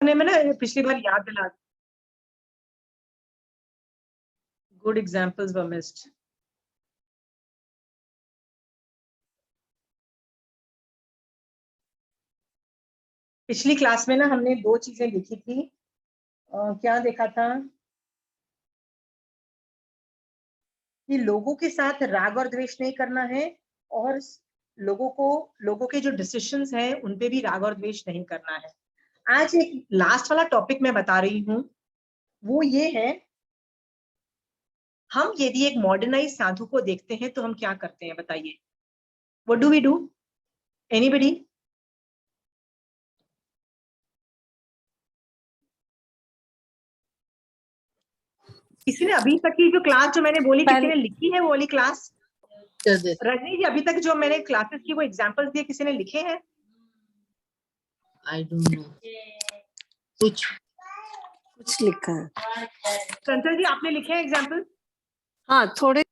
में ना पिछली बार याद दिला, गुड एग्जांपल्स वर मिस्ड। पिछली क्लास में ना हमने दो चीजें लिखी थी, क्या देखा था कि लोगों के साथ राग और द्वेष नहीं करना है, और लोगों के जो डिसीजंस हैं उन पे भी राग और द्वेष नहीं करना है। आज एक लास्ट वाला टॉपिक मैं बता रही हूँ, वो ये है, हम यदि एक मॉडर्नाइज साधु को देखते हैं तो हम क्या करते हैं, बताइए। What do we do? Anybody? किसी ने अभी तक की जो क्लास जो मैंने बोली, किसी ने लिखी है वो वाली क्लास? रजनी जी, अभी तक जो मैंने क्लासेस की वो एग्जांपल्स दिए, किसी ने लिखे हैं? आई डोंट नो, कुछ लिखा है। संजय जी, आपने लिखे हैं एग्जांपल? हाँ, थोड़े।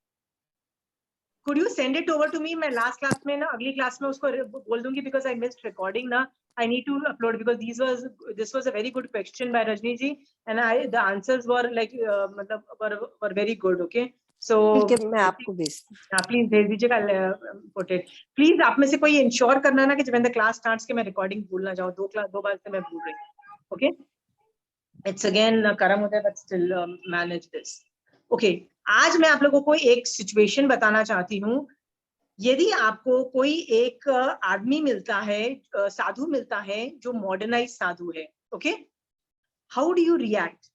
Could you send it over to me? मैं लास्ट क्लास में ना, अगली क्लास में उसको बोल दूंगी, because I missed recording ना, I need to upload because this was a very good question by Rajni ji, and the answers were like मतलब were very good. Okay, so मैं आपको भेजती हूँ। प्लीज भेज दीजिएगा, put it प्लीज। आप में से कोई इंश्योर करना ना कि when the class starts के मैं रिकॉर्डिंग भूल ना जाऊँ, दो बार से मैं भूल रही हूँ। Okay, it's again Karam Uday, but still manage this. Okay, आज मैं आप लोगों को एक सिचुएशन बताना चाहती हूँ। यदि आपको कोई एक आदमी मिलता है, साधु मिलता है जो मॉडर्नाइज साधु है, okay, how do you react?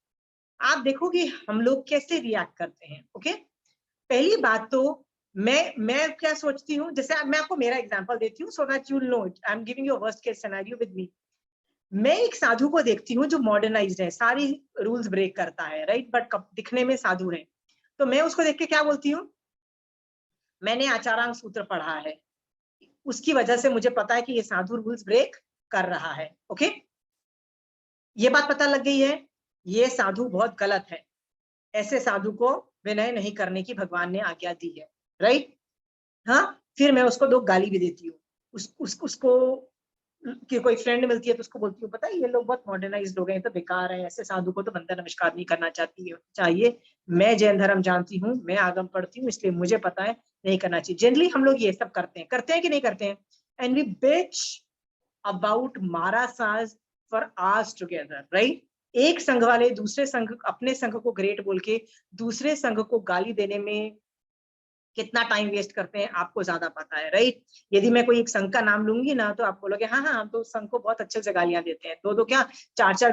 आप देखोगे हम लोग कैसे रिएक्ट करते हैं। ओके, पहली बात तो मैं क्या सोचती हूँ, जैसे मैं आपको मेरा एग्जांपल देती हूँ, so that you know it. I am giving you worst case scenario with me. मैं एक साधु को देखती हूँ जो मॉडर्नाइज्ड है, सारी रूल्स ब्रेक करता है, राइट, बट दिखने में साधु है। तो मैं उसको देख के क्या बोलती हूँ, मैंने आचारांग सूत्र पढ़ा है, उसकी वजह से मुझे पता है कि ये साधु रूल्स ब्रेक कर रहा है। ओके, ये बात पता लग गई है, ये साधु बहुत गलत है, ऐसे साधु को विनय नहीं करने की भगवान ने आज्ञा दी है, राइट। हाँ, फिर मैं उसको दो गाली भी देती हूँ। उसको कि कोई फ्रेंड मिलती है तो उसको बोलती हूँ, पता है ये लोग बहुत मॉडर्नाइज्ड हो गए हैं, तो बेकार है, ऐसे साधु को तो बंदर नमस्कार नहीं करना चाहिए। मैं जैन धर्म जानती हूँ, मैं आगम पढ़ती हूँ, इसलिए मुझे पता है नहीं करना चाहिए। जनरली हम लोग ये सब करते हैं कि नहीं करते हैं? And we bitch about Maharaj for hours together, right. एक संघ वाले दूसरे संघ, अपने संघ को ग्रेट बोल के दूसरे संघ को गाली देने में कितना टाइम वेस्ट करते हैं आपको ज्यादा पता है, राइट। यदि मैं कोई एक संघ का नाम लूंगी ना तो आप बोलोगे हाँ हम तो संघ को बहुत अच्छे से गालियां देते हैं, दो क्या 4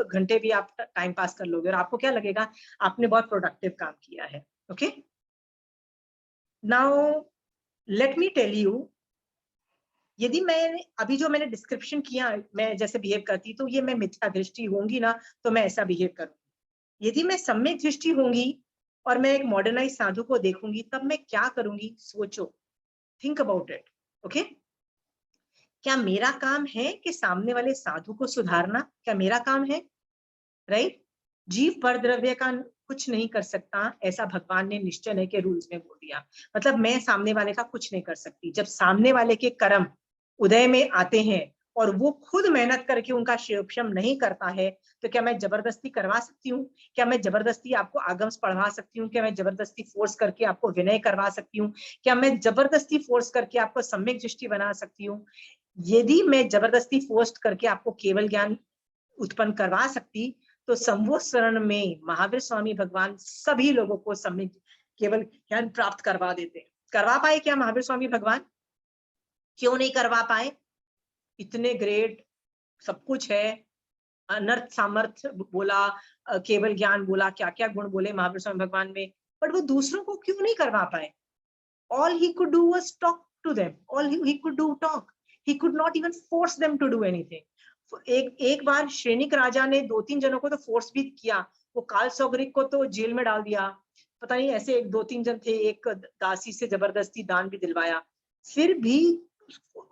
घंटे भी आप टाइम पास कर लोगे और आपको क्या लगेगा आपने बहुत प्रोडक्टिव काम किया है। Okay, now let me tell you, यदि मैं अभी जो मैंने डिस्क्रिप्शन किया, मैं जैसे बिहेव करती, तो ये मैं मिथ्या दृष्टि होंगी ना तो मैं ऐसा बिहेव करूंगी। यदि मैं सम्यक दृष्टि होंगी और मैं एक मॉडर्नाइज साधु को देखूंगी, तब मैं क्या करूंगी, सोचो, थिंक अबाउट इट। ओके, क्या मेरा काम है कि सामने वाले साधु को सुधारना? क्या मेरा काम है? राइट, जीव पर द्रव्य का कुछ नहीं कर सकता, ऐसा भगवान ने निश्चय के रूल्स में बोल दिया। मतलब मैं सामने वाले का कुछ नहीं कर सकती। जब सामने वाले के कर्म उदय में आते हैं और वो खुद मेहनत करके उनका शिवक्षम नहीं करता है, तो क्या मैं जबरदस्ती करवा सकती हूँ? क्या मैं जबरदस्ती आपको आगम्स पढ़वा सकती हूँ? क्या मैं जबरदस्ती फोर्स करके आपको विनय करवा सकती हूँ? क्या मैं जबरदस्ती फोर्स करके आपको सम्यक दृष्टि बना सकती हूँ? यदि मैं जबरदस्ती फोर्स करके आपको केवल ज्ञान उत्पन्न करवा सकती, तो संवत्सरण में महावीर स्वामी भगवान सभी लोगों को सम्यक केवल ज्ञान प्राप्त करवा देते। करवा पाए क्या महावीर स्वामी भगवान? क्यों नहीं करवा पाए? इतने ग्रेट, सब कुछ है, अनर्थ सामर्थ्य बोला, केवल ज्ञान बोला, क्या क्या गुण बोले महावीर स्वामी भगवान में, बट वो दूसरों को क्यों नहीं करवा पाए? All he could do was talk to them. All he could do talk. He could not even force them to do anything. एक बार श्रेणिक राजा ने 2-3 जनों को तो फोर्स भी किया, वो काल सौगरिक को तो जेल में डाल दिया, पता नहीं ऐसे एक 2-3 जन थे, एक दासी से जबरदस्ती दान भी दिलवाया, फिर भी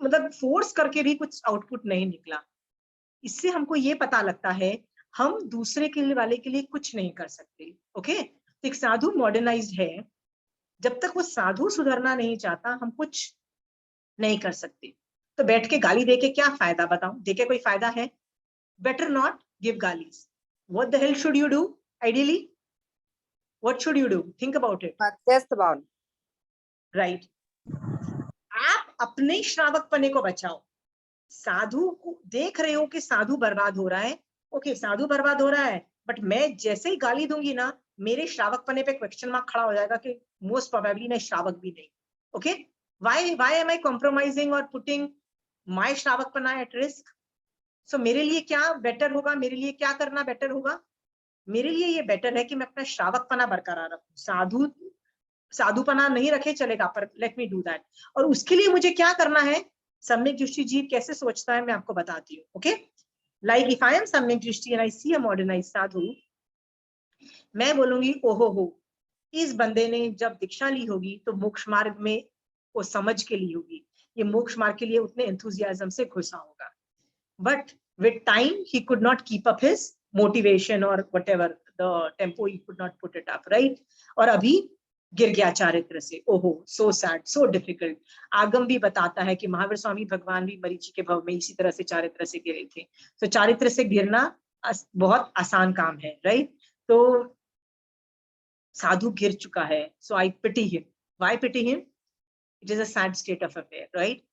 मतलब फोर्स करके भी कुछ आउटपुट नहीं निकला। इससे हमको ये पता लगता है हम दूसरे के लिए वाले के लिए कुछ नहीं कर सकते। ओके, तो एक साधु मॉडर्नाइज्ड है, जब तक वो साधु सुधरना नहीं चाहता हम कुछ नहीं कर सकते। तो बैठ के गाली देके क्या फायदा, बताओ, देके कोई फायदा है? better not give galis. What the hell should you do ideally? What should you do? Think about it. मध्यस्थ भावना. Right. आप अपने श्रावक पने को बचाओ. साधु को देख रहे हो कि साधु बर्बाद हो रहा है. ओके, साधु बर्बाद हो रहा है, बट मैं जैसे ही गाली दूंगी ना, मेरे श्रावक पने पे क्वेश्चन मार्क खड़ा हो जाएगा कि मोस्ट प्रोबेबली मैं श्रावक भी नहीं. Okay, why am I compromising or putting my श्रावक पना at risk? So मेरे लिए क्या बेटर होगा, मेरे लिए क्या करना बेटर होगा? मेरे लिए ये बेटर है कि मैं अपना श्रावक पना बरकरार रखूं. साधुपना नहीं रखे चलेगा, पर लेट मी डू दैट. और उसके लिए मुझे क्या करना है? सम्यक दृष्टि जीव कैसे सोचता है मैं आपको बताती हूँ. Okay, like if I am सम्यक दृष्टि and I C a modernized साधु, मैं बोलूंगी ओहो हो, इस बंदे ने जब दीक्षा ली होगी तो मोक्ष मार्ग में वो समझ के ली होगी, ये मोक्ष मार्ग के लिए उतने एंथुजियाज्म से घुसा होगा. But with time he could not keep up his motivation और whatever the tempo, he could not put it up, right. और अभी गिर गया चारित्र से. ओहो, सो सैड, सो डिफिकल्ट. आगम भी बताता है कि महावीर स्वामी भगवान भी मरीचि के भव में इसी तरह से चारित्र से गिरे थे. तो चारित्र से गिरना बहुत आसान काम है, राइट. तो साधु गिर चुका है, so I pity him. Why pity him? It is a sad state of affair, right.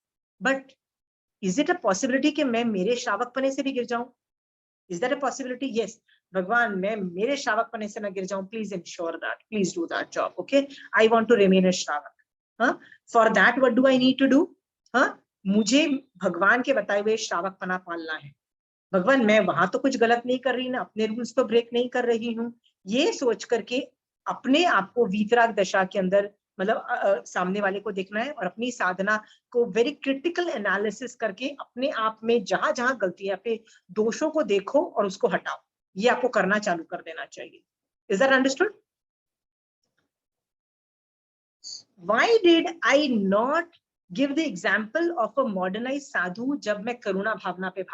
But is it a possibility कि मैं मेरे श्रावक पने से भी गिर जाऊं? Is that a possibility? Yes. भगवान, मैं मेरे श्रावक पने से ना गिर जाऊं, please ensure that, please do that job. Okay, I want to remain a श्रावक. हाँ, for that what do I need to do? हाँ, मुझे भगवान के बताए हुए श्रावक पना पालना है. भगवान, मैं वहां तो कुछ गलत नहीं कर रही ना, अपने रूल्स तो ब्रेक नहीं कर रही हूँ. ये सोच करके अपने आप को वीतराग दशा के अंदर, मतलब सामने वाले को देखना है और अपनी साधना को वेरी क्रिटिकल एनालिसिस करके अपने आप में जहां जहां गलती है, अपने दोषों को देखो और उसको हटाओ. ये आपको करना चालू कर देना चाहिए. Is that understood? Why did I not give the example of a modernized साधु जब मैं करुणा भावना पे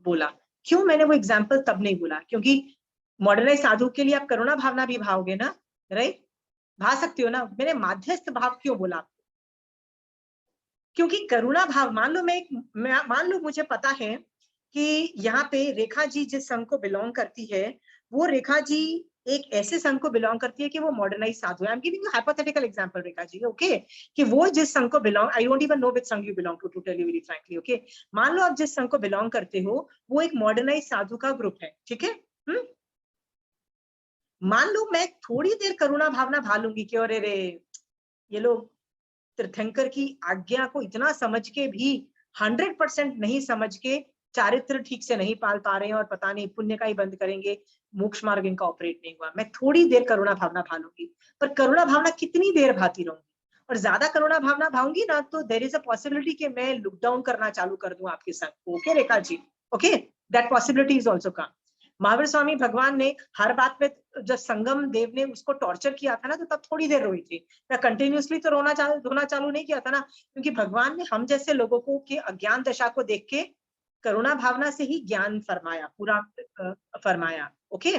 बोला? क्यों मैंने वो एग्जाम्पल तब नहीं बोला? क्योंकि मॉडर्नाइज्ड साधु के लिए आप करुणा भावना भी भाओगे ना, राइट? भा सकते हो ना. मैंने माध्यस्थ भाव क्यों बोला? क्योंकि करुणा भाव, मान लो मुझे पता है कि यहाँ पे रेखा जी जिस संघ को बिलोंग करती है, वो रेखा जी एक ऐसे संघ को बिलोंग करती है कि वो मॉडर्नाइज साधु है. I am giving you hypothetical example Rekha ji. Okay, कि वो जिस संघ को belong, I don't even know which संघ you belong to tell you very frankly. Okay, मान लो आप जिस संघ को बिलोंग करते हो वो एक मॉडर्नाइज साधु का ग्रुप है, ठीक है. मान लो मैं थोड़ी देर करुणा भावना भालूंगी कि अरे रे, ये लोग तीर्थंकर की आज्ञा को इतना समझ के भी 100% नहीं समझ के चारित्र ठीक से नहीं पाल पा रहे हैं और पता नहीं पुण्य का ही बंद करेंगे, मोक्ष मार्ग इनका ऑपरेट नहीं हुआ. मैं थोड़ी देर करुणा भावना भालूंगी, पर करुणा भावना कितनी देर भाती रहूंगी? और ज्यादा करुणा भावना भाऊंगी ना तो देयर इज अ पॉसिबिलिटी कि मैं लुक डाउन करना चालू कर दूं आपके संग को. Okay Rekha ji, okay, that possibility is also come. Mahavir Swami भगवान ने हर बात पे, जब संगम देव ने उसको टॉर्चर किया था ना, तो तब थोड़ी देर रोई थी. मैं कंटिन्यूअसली तो रोना चालू नहीं किया था ना, क्योंकि भगवान ने हम जैसे लोगों को के अज्ञान दशा को देख के करुणा भावना से ही ज्ञान फरमाया, पूरा फरमाया. ओके,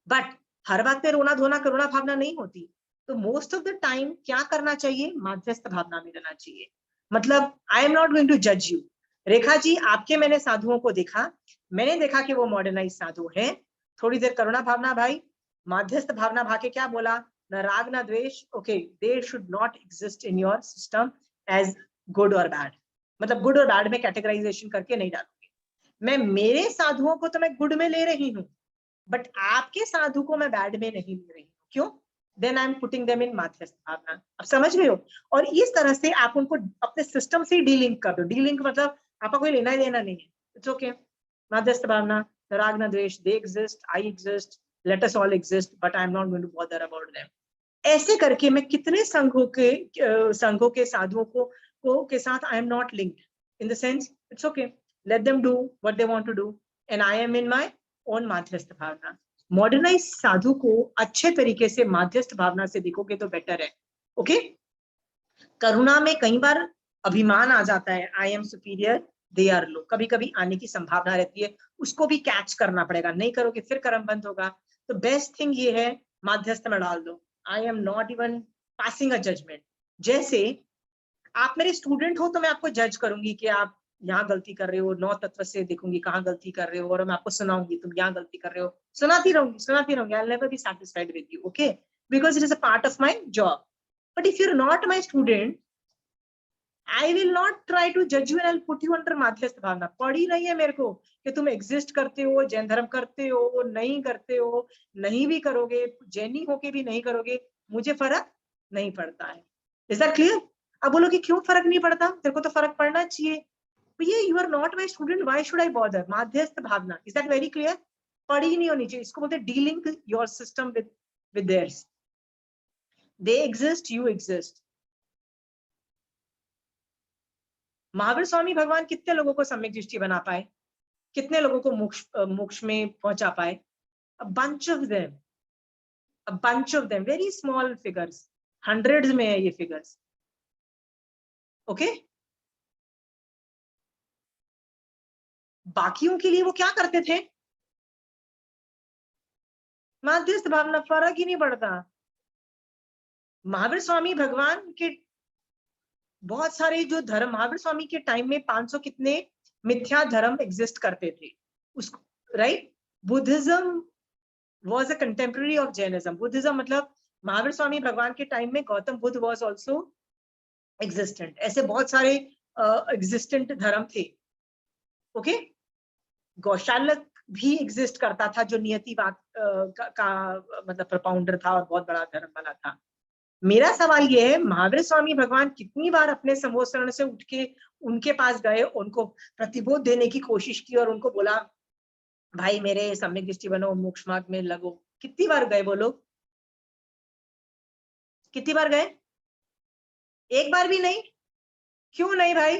बट हर बात पे रोना धोना करुणा भावना नहीं होती. तो मोस्ट ऑफ द टाइम क्या करना चाहिए? माध्यस्थ भावना में रहना चाहिए. मतलब I am not going to जज यू. रेखा जी, आपके मैंने साधुओं को देखा, मैंने देखा कि वो मॉडर्नाइज साधु हैं. थोड़ी देर करुणा भावना भाई, माध्यस्थ भावना भाके क्या बोला? न राग न द्वेष. Okay, they should not exist in your system as good और बैड. मतलब गुड और बैड में कैटेगराइजेशन करके नहीं डालूंगी. मैं मेरे साधुओं को तो मैं गुड में ले रही हूँ, बट आपके साधु को मैं बैड में नहीं ले रही हूँ. क्यों? Then I am putting them in माध्यस्थ भावना. अब समझ रहे हो? और इस तरह से आप उनको अपने सिस्टम से डीलिंक कर दो. डीलिंक मतलब आपका कोई लेना ही देना नहीं है. It's okay. माध्यस्थ भावना, राग न द्वेष, they exist, I exist, let us all exist, but I am not going to bother about them. ऐसे करके मैं कितने संघों के साधुओं को के साथ I am not linked in the sense it's okay, let them do what they want to do and I am in my own माध्यस्थ भावना. मॉडर्नाइज साधु को अच्छे तरीके से माध्यस्थ भावना से देखोगे तो बेटर है. ओके, करुणा में कई बार अभिमान आ जाता है, I am superior, they are low, कभी कभी आने की संभावना रहती है. उसको भी कैच करना पड़ेगा, नहीं करोगे फिर कर्म बंद होगा. तो बेस्ट थिंग ये है, माध्यस्थ में डाल दो. I am not even passing a judgement. जैसे आप मेरे स्टूडेंट हो तो मैं आपको जज करूंगी कि आप यहाँ गलती कर रहे हो, 9 तत्व से देखूंगी कहाँ गलती कर रहे हो, और मैं आपको सुनाऊंगी तुम यहाँ गलती कर रहे हो, सुनाती रहूंगी। I'll never be satisfied with you, okay? Because it is a part of my job. But if you're not my student, I will not try to judge you and I'll put you under माध्यस्थ भावना। पड़ी नहीं है मेरे को कि तुम exist करते हो, जैन धर्म करते हो, नहीं करते हो, नहीं भी करोगे, जैनी होके भी नहीं करोगे, मुझे फर्क नहीं पड़ता है। Is that clear? अब बोलो कि क्यों फर्क नहीं पड़ता? तेरे को तो फर्क पड़ना चाहिए। भैया you are not my student, why should I bother? माध्यस्थ Bhavna, is that very clear? पड़ी नहीं होनी चाहिए, इसको बोलते हैं dealing your system with theirs. They exist, you exist. Mahavir Swami भगवान कितने लोगों को सम्यक दृष्टि बना पाए, कितने लोगों को मोक्ष में पहुंचा पाए? A bunch of them, very small figures, hundreds में है ये figures, okay? बाकियों के लिए वो क्या करते थे? माध्यस्थ भावना, फर्क ही नहीं पड़ता। महावीर स्वामी भगवान के बहुत सारे जो धर्म, महावीर स्वामी के टाइम में 500 कितने मिथ्या धर्म एग्जिस्ट करते थे, उसको right? Buddhism was a contemporary of Jainism. Buddhism मतलब महावीर स्वामी भगवान के टाइम में Gautam Buddha was also existent. ऐसे बहुत सारे एग्जिस्टेंट धर्म थे, ओके? गौशालक भी एग्जिस्ट करता था, जो नियतिवाद का मतलब प्रोपाउंडर था और बहुत बड़ा धर्म वाला था। मेरा सवाल ये है, महावीर स्वामी भगवान कितनी बार अपने समोसरण से उठ के उनके पास गए, उनको प्रतिबोध देने की कोशिश की और उनको बोला भाई मेरे सम्यक दृष्टि बनो, मोक्ष मार्ग में लगो? कितनी बार गए वो लोग? कितनी बार गए? एक बार भी नहीं। क्यों नहीं भाई?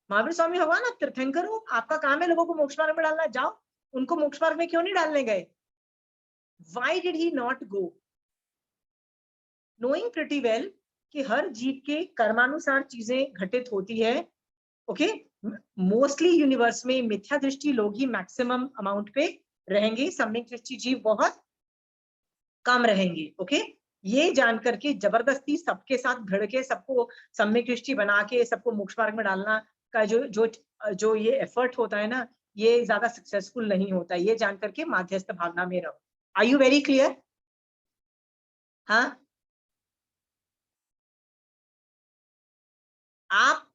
महावीर स्वामी भगवान आप तीर्थंकर हो, आपका काम है लोगों को मोक्ष मार्ग में डालना, जाओ। उनको मोक्ष मार्ग में क्यों नहीं डालने गए? Why did he not go? Knowing pretty well कि हर जीव के कर्मानुसार चीजें घटित होती है, ओके? मोस्टली यूनिवर्स में मिथ्या दृष्टि लोग ही मैक्सिमम अमाउंट पे रहेंगे, सम्यक दृष्टि जीव बहुत कम रहेंगे, ओके? ये जानकर के जबरदस्ती सबके साथ भिड़ के सबको सम्यक दृष्टि बना के सबको मोक्ष मार्ग में डालना का जो ये एफर्ट होता है ना, ये ज्यादा सक्सेसफुल नहीं होता। ये जानकर के माध्यस्थ भावना में रहो। Are you very clear? हाँ, आप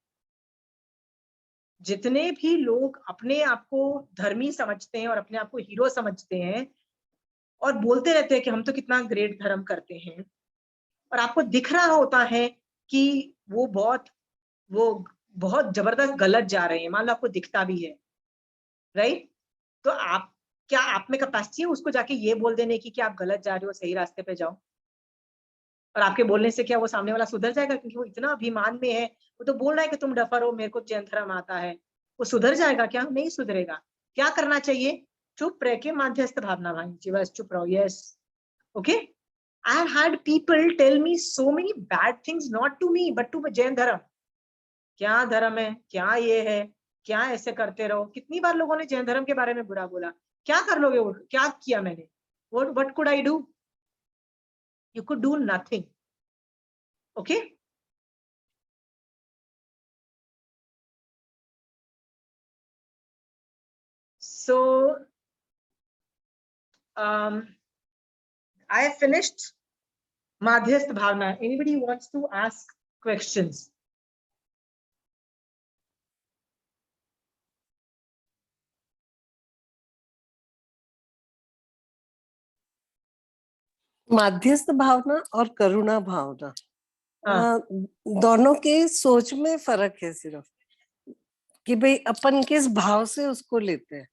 जितने भी लोग अपने आप को धर्मी समझते हैं और अपने आप को हीरो समझते हैं और बोलते रहते हैं कि हम तो कितना ग्रेट धर्म करते हैं, और आपको दिख रहा होता है कि वो बहुत जबरदस्त गलत जा रहे हैं, मान लो आपको दिखता भी है, राइट? तो क्या आप में कैपेसिटी है उसको जाके ये बोल देने की कि आप गलत जा रहे हो, सही रास्ते पे जाओ? और आपके बोलने से क्या वो सामने वाला सुधर जाएगा? क्योंकि वो इतना अभिमान में है, वो तो बोल रहा है कि तुम डफर हो, मेरे को जैन धर्म आता है। वो सुधर जाएगा क्या? नहीं सुधरेगा। क्या करना चाहिए? चुप रह के माध्यस्थ भावना भाई, बस चुप रहो। Yes, okay? I have had people tell me so many bad things, not to me but to Jain धर्म। क्या धर्म है, क्या ये है, क्या ऐसे करते रहो। कितनी बार लोगों ने जैन धर्म के बारे में बुरा बोला। क्या कर लोगे? क्या किया मैंने? What could I do? You could do nothing. Okay? So I have finished Madhyasth Bhavna. Anybody wants to ask questions? माध्यस्थ भावना और करुणा भावना, दोनों के सोच में फर्क है सिर्फ कि भाई अपन किस भाव से उसको लेते हैं।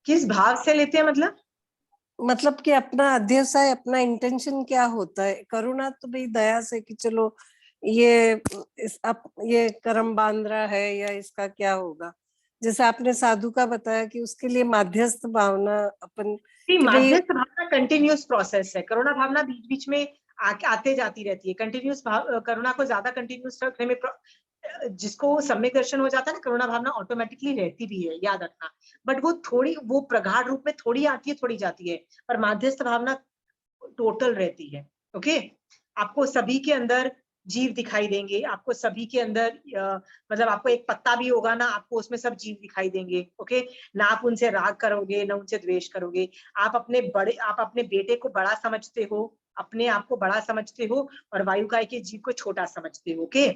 किस भाव से लेते हैं मतलब कि अपना अध्यवसाय, अपना इंटेंशन क्या होता है। करुणा तो भाई दया से कि चलो ये कर्म बांध रहा है या इसका क्या होगा। जैसे आपने साधु का बताया कि उसके लिए माध्यस्थ भावना अपन, माध्यस्थ भावना कंटिन्यूस प्रोसेस है। करुणा भावना बीच बीच में आते जाती रहती है। कंटिन्यूस करुणा को ज्यादा कंटिन्यूस रखने में जिसको सम्यक दर्शन हो जाता है ना, करुणा भावना ऑटोमेटिकली रहती भी है, याद रखना। बट वो प्रगाढ़ रूप में थोड़ी आती है, थोड़ी जाती है, पर माध्यस्थ भावना टोटल रहती है। ओके? आपको सभी के अंदर जीव दिखाई देंगे आपको, सभी के अंदर मतलब आपको एक पत्ता भी होगा ना, आपको उसमें सब जीव दिखाई देंगे। ओके, ना आप उनसे राग करोगे ना उनसे द्वेष करोगे। आप अपने बेटे को बड़ा समझते हो, अपने आप को बड़ा समझते हो, और वायुकाय के जीव को छोटा समझते हो। ओके,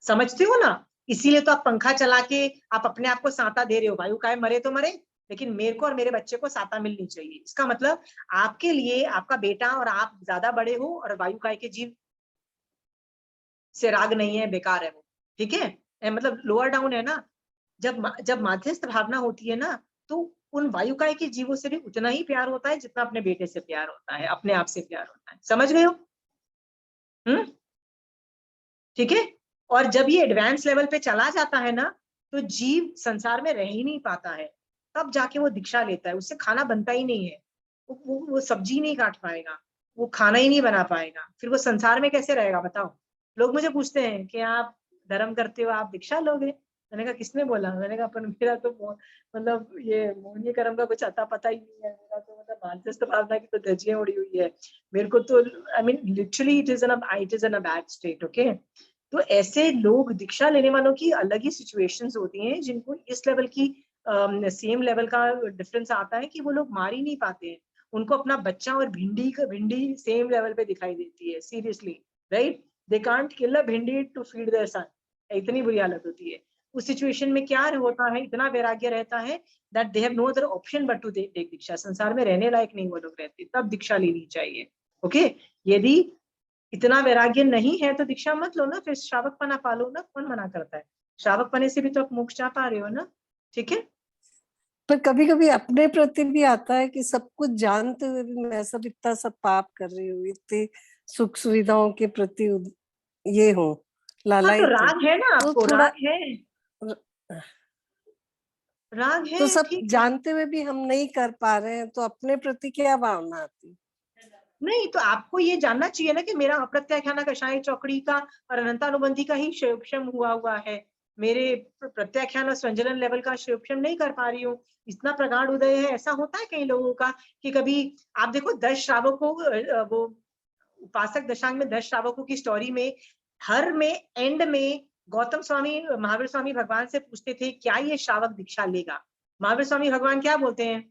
समझते हो ना, इसीलिए तो आप पंखा चला के आप अपने आप को सांता दे रहे हो। वायुकाय मरे तो मरे, लेकिन मेरे को और मेरे बच्चे को सांता मिलनी चाहिए। इसका मतलब आपके लिए आपका बेटा और आप ज्यादा बड़े हो, और वायुकाय के जीव से राग नहीं है, बेकार है वो। ठीक है, मतलब लोअर डाउन है ना। जब मध्यस्थ भावना होती है ना, तो उन वायुकाय के जीवों से भी उतना ही प्यार होता है जितना अपने बेटे से प्यार होता है, अपने आप से प्यार होता है। समझ गए हो? ठीक है। और जब ये एडवांस लेवल पे चला जाता है ना, तो जीव संसार में रह ही नहीं पाता है, तब जाके वो दीक्षा लेता है। उससे खाना बनता ही नहीं है, वो सब्जी नहीं काट पाएगा, वो खाना ही नहीं बना पाएगा, फिर वो संसार में कैसे रहेगा बताओ। लोग मुझे पूछते हैं कि आप धर्म करते हो, आप दीक्षा लोगे? मैंने कहा किसने बोला? मैंने कहा अपन, मेरा तो मतलब ये मोहनीय कर्म का कुछ अता पता ही नहीं है। मेरा तो मतलब मानसिक भावना की तो धज्जियां उड़ी हुई है मेरे को तो। I mean literally it is in a bad state. Okay, तो ऐसे लोग, दीक्षा लेने वालों की अलग ही सिचुएशंस होती हैं, जिनको इस लेवल की सेम लेवल का डिफरेंस आता है कि वो लोग मार ही नहीं पाते हैं। उनको अपना बच्चा और भिंडी सेम लेवल पे दिखाई देती है, सीरियसली, राइट? दे कांट किल अ भिंडी टू फीड देयर सन। इतनी बुरी हालत होती है। उस सिचुएशन में क्या होता है, इतना वैराग्य रहता है that they have no other option but to take दीक्षा। संसार में रहने लायक नहीं वो लोग रहते, तब दीक्षा लेनी चाहिए। ओके, यदि इतना वैराग्य नहीं है तो दीक्षा मत लो ना, फिर श्रावक पना पालो ना। कौन मना करता है? श्रावक पने से भी तो आप मोक्ष जा पा रहे हो ना। ठीक है, पर कभी कभी अपने प्रति भी आता है कि सब कुछ जानते हुए भी मैं सब इतना सब पाप कर रही हूँ, इतनी सुख सुविधाओं के प्रति ये हो, हाँ तो लालायित हो, राग है ना, तो आपको थोड़ा, राग है, राग तो है, सब ठीक है। जानते हुए भी हम नहीं कर पा रहे हैं, तो अपने प्रति क्या भावना आती? नहीं तो आपको ये जानना चाहिए ना कि मेरा अप्रत्याख्यान कषाय चौकड़ी का और अनंतानुबंधी का ही शिवक्षम हुआ है। मेरे प्रत्याख्यान और संजलन लेवल का शिवक्षम नहीं कर पा रही हूँ। इतना प्रगाढ़ उदय है। ऐसा होता है कई लोगों का कि कभी आप देखो 10 श्रावकों, वो उपासक दशांग में 10 श्रावकों की स्टोरी में, हर में एंड में गौतम स्वामी महावीर स्वामी भगवान से पूछते थे क्या ये श्रावक दीक्षा लेगा। महावीर स्वामी भगवान क्या बोलते हैं?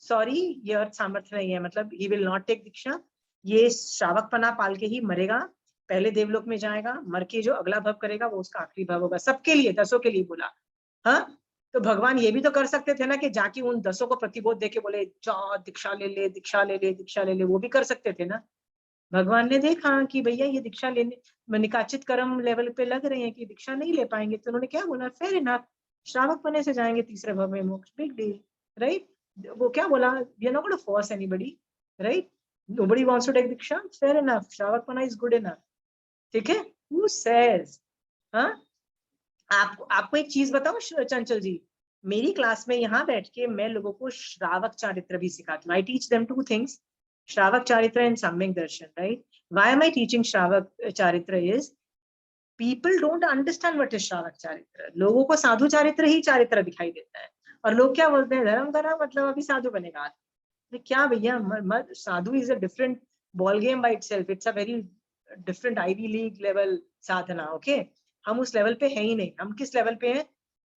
सॉरी, ये अर्थ सामर्थ्य नहीं है, मतलब ही विल नॉट टेक दीक्षा। ये श्रावक पना पाल के ही मरेगा, पहले देवलोक में जाएगा, मर के जो अगला भव करेगा वो उसका आखिरी भव होगा। सबके लिए, 10 के लिए बोला। हाँ, तो भगवान ये भी तो कर सकते थे ना कि जाके उन 10 को प्रतिबोध देके बोले जा दीक्षा ले ले, दीक्षा ले ले, दीक्षा ले ले। वो भी कर सकते थे ना। भगवान ने देखा कि भैया ये दीक्षा लेने निकाचित कर्म लेवल पे लग रहे हैं कि दीक्षा नहीं ले पाएंगे, तो उन्होंने क्या बोला, फेयर इनफ, श्रावक पने से जाएंगे तीसरे भव में मोक्ष, बिग डील, राइट? वो क्या बोला, we are not going to force anybody, right? Nobody wants to take दीक्षा, फेयर इनफ, श्रावक पना इज गुड इनफ। ठीक है, हु सेज? हाँ, आपको एक चीज बताओ चंचल जी, मेरी क्लास में यहाँ बैठ के मैं लोगों को श्रावक चारित्र भी सिखाती हूँ। आई टीच देम 2 थिंग्स, श्रावक चारित्र एंड सम्यक दर्शन, right? Why am I teaching श्रावक चारित्र is people don't understand what is श्रावक चारित्र। लोगों को साधु चारित्र ही चारित्र दिखाई देता है, और लोग क्या बोलते हैं, धर्म करा मतलब अभी साधु बनेगा। क्या भैया, साधु is a different ball game by itself, it's a very different Ivy League level साधना। ओके, हम उस लेवल पे है ही नहीं। हम किस लेवल पे हैं?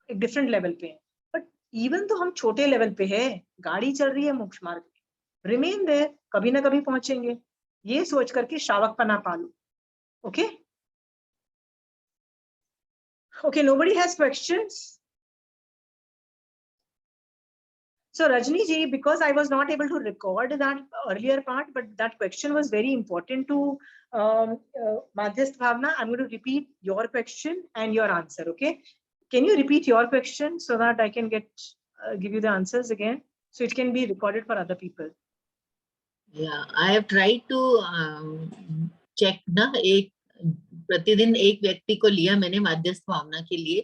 एक डिफरेंट लेवल पे हैं। बट इवन तो हम छोटे लेवल पे है, गाड़ी चल रही है मोक्ष मार्ग में, रिमेन देयर, कभी ना कभी पहुंचेंगे, ये सोच करके श्रावक पना पालो। Okay, okay, nobody has questions. So Rajni ji, because I was not able to record that earlier part, but that question was very important to Madhyasth Bhavna. I'm going to repeat your question and your answer. Okay, can you repeat your question so that I can get give you the answers again, so it can be recorded for other people. Yeah, I have tried to check ना, एक प्रतिदिन एक व्यक्ति को लिया मैंने माध्यस्थ भावना के लिए,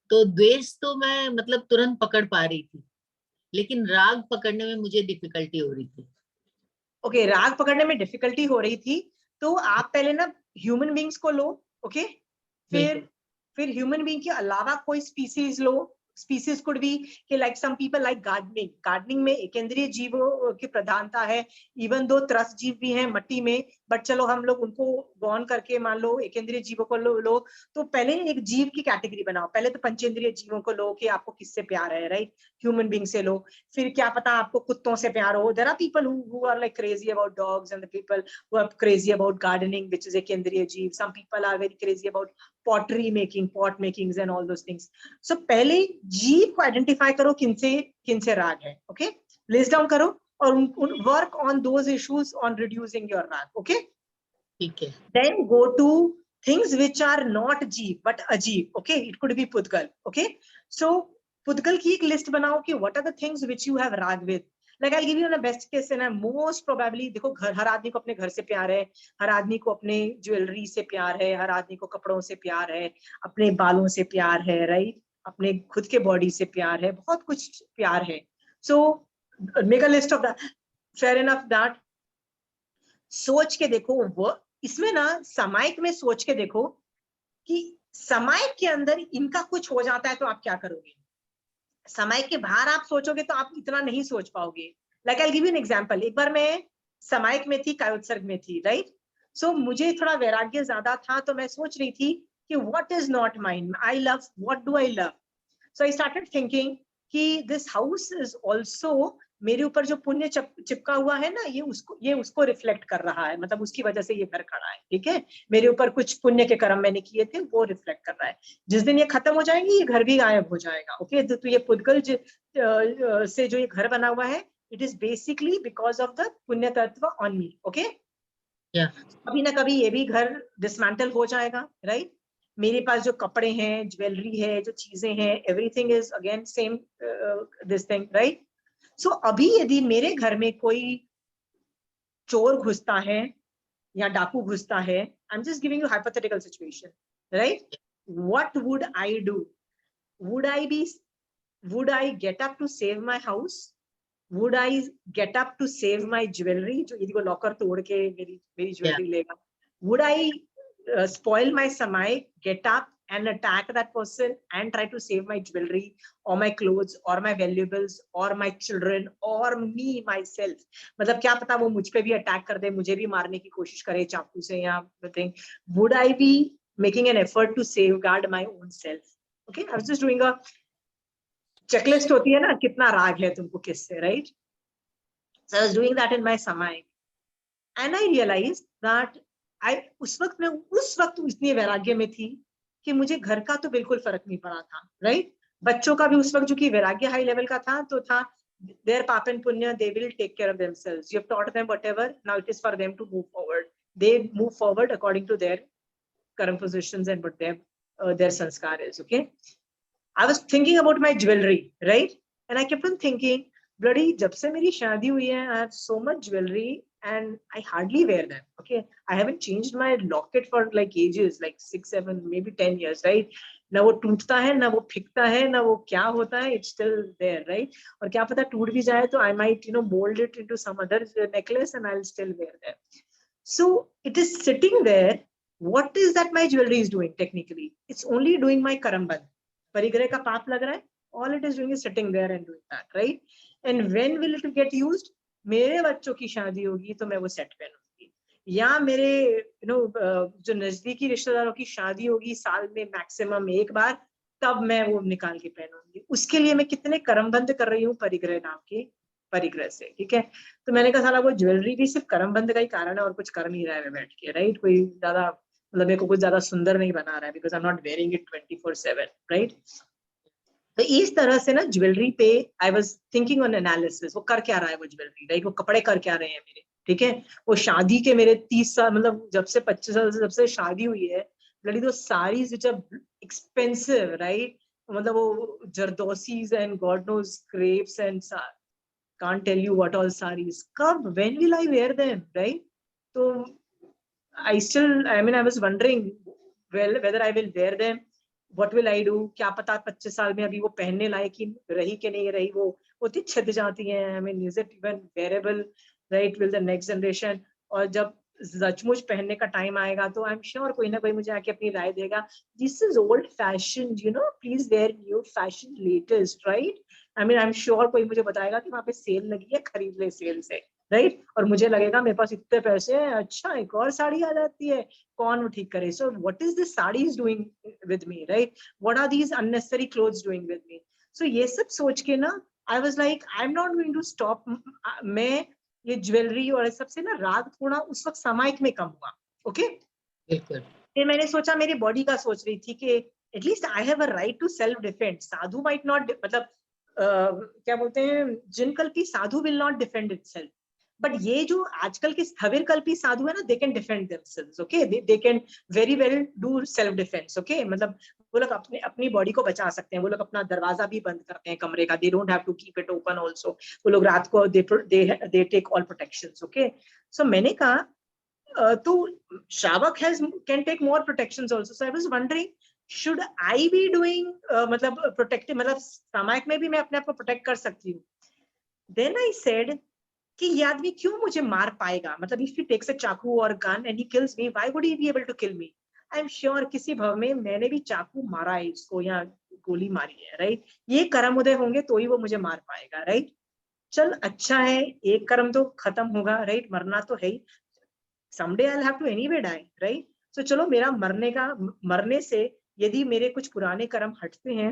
तो द्वेष तो मैं मतलब तुरंत पकड़ पा रही थी, लेकिन राग पकड़ने में मुझे डिफिकल्टी हो रही थी। ओके, राग पकड़ने में डिफिकल्टी हो रही थी, तो आप पहले ना ह्यूमन बींग्स को लो। ओके, फिर ह्यूमन बींग के अलावा कोई species low, species could be कि like some people like gardening में एकेंद्रीय जीवों की प्रधानता है, even though त्रस्त जीव भी हैं मट्टी में, बट चलो हम लोग उनको गौन करके मान लो एकेंद्रीय जीवों को लो। तो पहले एक जीव की कैटेगरी बनाओ, पहले तो पंचेंद्रिय जीवों को लो कि आपको किससे प्यार है, राइट, ह्यूमन बीइंग से लो, फिर क्या पता आपको कुत्तों से प्यार हो। There are people who are like crazy about dogs and the people who are crazy about gardening which is एकेंद्रीय जीव। Some people are very crazy about pottery making, pot makings and all those things. So पहले जीव को identify करो किनसे राग है, okay, list down करो और work on those issues on reducing your राग, ओके, ठीक है। then go to things which are not जीव but अजीव, okay, it could be पुद्गल, okay, so पुद्गल की एक लिस्ट बनाओ कि what are the things which you have rag with. Like I'll give you the best case scenario, most probably देखो हर आदमी को अपने घर से प्यार है, हर आदमी को अपने ज्वेलरी से प्यार है, हर आदमी को कपड़ों से प्यार है, अपने बालों से प्यार है, राइट, अपने खुद के बॉडी से प्यार है, बहुत कुछ प्यार है। So make a list of that, fair enough that, सोच के देखो वो इसमें ना सामायिक में सोच के देखो कि सामायिक के अंदर इनका कुछ हो जाता है तो आप क्या करोगे। समय के बाहर आप सोचोगे तो आप इतना नहीं सोच पाओगे। Like I give you an example, एक बार मैं समायिक में थी, कायोत्सर्ग में थी, राइट, सो मुझे थोड़ा वैराग्य ज्यादा था, तो मैं सोच रही थी कि what is not mine, I love, what do I love. So I started thinking कि दिस हाउस इज ऑल्सो, मेरे ऊपर जो पुण्य चिपका हुआ है ना, ये उसको रिफ्लेक्ट कर रहा है, मतलब उसकी वजह से ये घर खड़ा है, ठीक है, मेरे ऊपर कुछ पुण्य के कर्म मैंने किए थे, वो रिफ्लेक्ट कर रहा है। जिस दिन ये खत्म हो जाएंगे ये घर भी गायब हो जाएगा, ओके, तो ये पुद्गल से जो ये घर बना हुआ है, it is basically because of the पुण्य तत्व ऑन मी, ओके, कभी ना कभी ये भी घर डिसमेंटल हो जाएगा, राइट, मेरे पास जो कपड़े हैं, ज्वेलरी है, जो चीजें हैं, everything is again same this thing, right. So अभी यदि मेरे घर में कोई चोर घुसता है या डाकू घुसता है, I am just giving you hypothetical situation, right, what would I do? Would I get up to save my house? Would I get up to save my jewellery, जो यदि वो लॉकर तोड़ के मेरी ज्वेलरी लेगा? Would I spoil my samay, get up and attack that person and try to save my jewelry or my clothes or my valuables or my children or me myself? मतलब क्या पता वो मुझ पे भी अटैक कर दे, मुझे भी मारने की कोशिश करे चाकू से या thing. Would I be making an effort to safeguard my own self? Okay, I was just doing a checklist होती है ना, कितना राग है तुमको किससे, right? So I was doing that in my samay and I realized that उस वक्त इतनी वैराग्य में थी कि मुझे घर का तो बिल्कुल फर्क नहीं पड़ा था, राइट, बच्चों का भी उस वक्त जो कि वैराग्य हाई लेवल का था, तो था their पाप and punya, they will take care of themselves, you have taught them whatever, now it is for them to move forward, they move forward according to their current positions and what their sanskar is, okay. I was thinking about my jewelry, right, and I kept on thinking, bloody, जब से मेरी शादी हुई है, I have so much jewelry and I hardly wear them, okay, I haven't changed my locket for like ages, like 6, 7, maybe 10 years, right, ना वो टूटता है, ना वो फिकता है, ना वो क्या होता है, it's still there, right, और क्या पता टूट भी जाए तो I might, mold it into some other necklace and I'll still wear them. So it is sitting there. What is that my jewelry is doing? Technically it's only doing my karambandh, परिग्रह का पाप लग रहा है, all it is doing is sitting there and doing that, right, and when will it get used? मेरे बच्चों की शादी होगी तो मैं वो सेट पहनूंगी, या मेरे जो नजदीकी रिश्तेदारों की शादी होगी साल में मैक्सिमम एक बार, तब मैं वो निकाल के पहनूंगी। उसके लिए मैं कितने कर्मबंध कर रही हूँ परिग्रह नाम के परिग्रह से, ठीक है। तो मैंने कहा साला वो ज्वेलरी भी सिर्फ कर्मबंध का ही कारण है और कुछ कर नहीं रहा है बैठ के, राइट, कोई ज्यादा मतलब मेरे को कुछ ज्यादा सुंदर नहीं बना रहा है, because I am not wearing it 24/7, right. तो इस तरह से ना ज्वेलरी पे I was thinking on analysis, वो कर क्या रहा है वो ज्वेलरी, राइट, वो कपड़े कर क्या रहे हैं मेरे, ठीक है, वो शादी के मेरे 30 साल, मतलब जब से 25 साल से जब से शादी हुई है, लड़ी तो saris which are expensive, right, मतलब वो जरदोसीज and God knows crepes and can't tell you what all sarees, कब, when will I wear them, right? So I was wondering whether I will wear them, what will I do, क्या पता 25 साल में अभी वो पहनने लायक ही रही कि नहीं रही, वो छिद जाती हैं, I mean is it even wearable, right, will the next generation, और जब सचमुच पहनने का टाइम आएगा तो आई एम श्योर कोई ना कोई मुझे आके अपनी राय देगा, this is old fashion, you know, please wear new fashion latest, right. I mean I am sure कोई मुझे बताएगा कि वहां पे सेल लगी है, खरीद ले सेल से, राइट। और मुझे लगेगा मेरे पास इतने पैसे हैं, अच्छा एक और साड़ी आ जाती है, कौन वो ठीक करे। So what is this saris doing with me, right, what are these unnecessary clothes doing with me. So ये सब सोच के ना I was like I am not going to stop. मैं ये ज्वेलरी और सबसे ना राग थोड़ा उस वक्त सामायिक में कम हुआ, ओके। बिल्कुल। फिर मैंने सोचा मेरी बॉडी का सोच रही थी कि at least I have a right to self defend. साधु माइट नॉट, मतलब क्या बोलते हैं, जिनकल्पी साधु will not defend itself, but ये जो आजकल के स्थविर कल्पी साधु है ना, they can defend themselves, okay, they can very well do self defence, okay. मतलब वो लोग अपने अपनी बॉडी को बचा सकते हैं, वो लोग अपना दरवाजा भी बंद करते हैं कमरे का, they don't have to keep it open also, वो लोग रात को they take all protections, okay. सो मैंने कहा तो श्रावक has can take more protections also, so I was wondering should I be doing, मतलब प्रोटेक्टिव, मतलब सामायिक में भी मैं अपने आप को प्रोटेक्ट कर सकती हूँ। देन आई सेड कि ये आदमी क्यों मुझे मार पाएगा, मतलब इफ ही टेक्स अ चाकू और gun and he kills me, why would he be able to kill me. I am sure किसी भव में मैंने भी चाकू मारा है इसको या गोली मारी है, राइट, ये कर्म उदय होंगे तो ही वो मुझे मार पाएगा, राइट। चल अच्छा है, एक कर्म तो खत्म होगा, राइट, मरना तो है ही, someday I'll have to anyway die, right? So चलो मेरा मरने से यदि मेरे कुछ पुराने कर्म हटते हैं,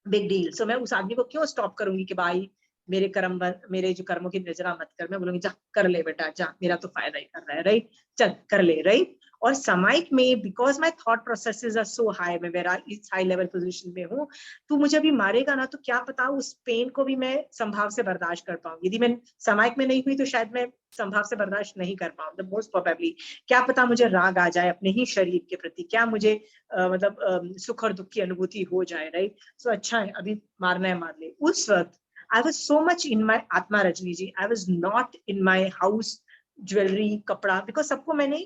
बिग डील। सो मैं उस आदमी को क्यों स्टॉप करूंगी कि भाई मेरे जो कर्मों की नजरा मत कर। मैं बोलूंगी जा कर ले बेटा, जा, मेरा तो फायदा ही कर रहा है, राइट, चल कर ले, राइट। और सामायिक में because my thought processes are so high, मैं मेरा इस हाई लेवल पोजीशन में हूँ, तू मुझे अभी मारेगा ना तो क्या पता उस पेन को भी मैं संभाव से बर्दाश्त कर पाऊँ। यदि मैं सामायिक में नहीं हुई तो शायद मैं संभाव से बर्दाश्त नहीं कर पाऊँ, द मोस्ट प्रोबेबली। क्या पता मुझे राग आ जाए अपने ही शरीर के प्रति, क्या मुझे मतलब सुख और दुख की अनुभूति हो जाए, राइट। सो अच्छा है, अभी मारना है मार ले। उस वक्त I was so much in my आत्मा, रजनी जी, I was not in my house jewellery कपड़ा, बिकॉज सबको मैंने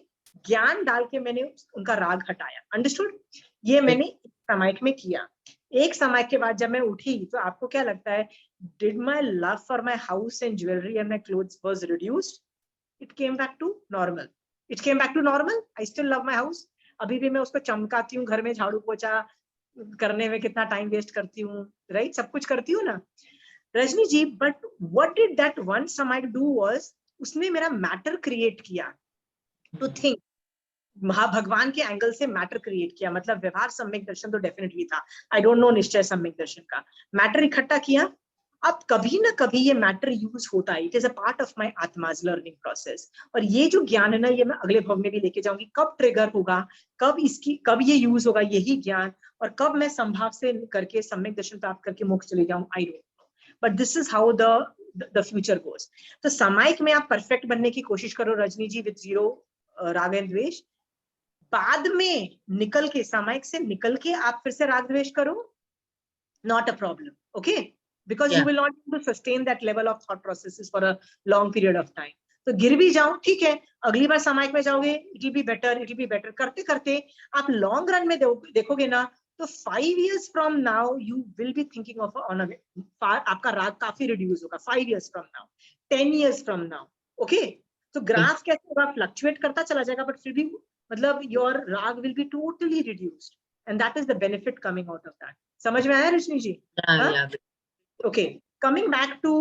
ज्ञान डाल के मैंने उनका राग हटाया, अंडरस्टूड। ये मैंने सामायिक में किया। एक सामायिक के बाद जब मैं उठी तो आपको क्या लगता है, did my love for my house and jewellery and my clothes was reduced? It came back to normal, it came back to normal. I still love my house, अभी भी मैं उसको चमकाती हूँ, घर में झाड़ू पोछा करने में कितना टाइम वेस्ट करती हूँ, राइट, सब कुछ करती हूँ ना Rajni ji. But what did that one सामायिक डू वाज, उसने मेरा मैटर क्रिएट किया टू थिंक, भगवान के एंगल से मैटर क्रिएट किया। मतलब व्यवहार सम्यक दर्शन तो डेफिनेटली था, आई डोंट नो निश्चय सम्यक दर्शन का। मैटर इकट्ठा किया, अब कभी ना कभी ये मैटर यूज होता है, it is a part of my आत्माज लर्निंग प्रोसेस। और ये जो ज्ञान है ना, ये मैं अगले भव में भी लेके जाऊंगी। कब ट्रिगर होगा, कब ये यूज होगा यही ज्ञान, और कब मैं संभाव से करके सम्यक दर्शन प्राप्त करके मोक्ष चले जाऊं, I don't know, but this is how the future goes. तो सामायिक में आप परफेक्ट बनने की कोशिश करो रजनी जी, विद जीरो राग एंड द्वेष। बाद में निकल के, सामायिक से निकल के आप फिर से राग द्वेष करो, not a problem, okay, because you will not be able to sustain that level of thought processes for a long period of time. तो गिर भी जाओ ठीक है, अगली बार सामायिक में जाओगे, इट विल बी बेटर, करते करते आप लॉन्ग रन में देखोगे ना, तो 5 years from now you will be thinking of on a, आपका राग काफी रिड्यूस होगा 5 years from now, 10 years from now, okay। तो ग्राफ कैसे होगा, फ्लक्चुएट करता चला जाएगा, बट फिर भी मतलब योर राग will be totally reduced, and that is the benefit coming out of that. समझ में आया रजनी जी? ओके, कमिंग बैक टू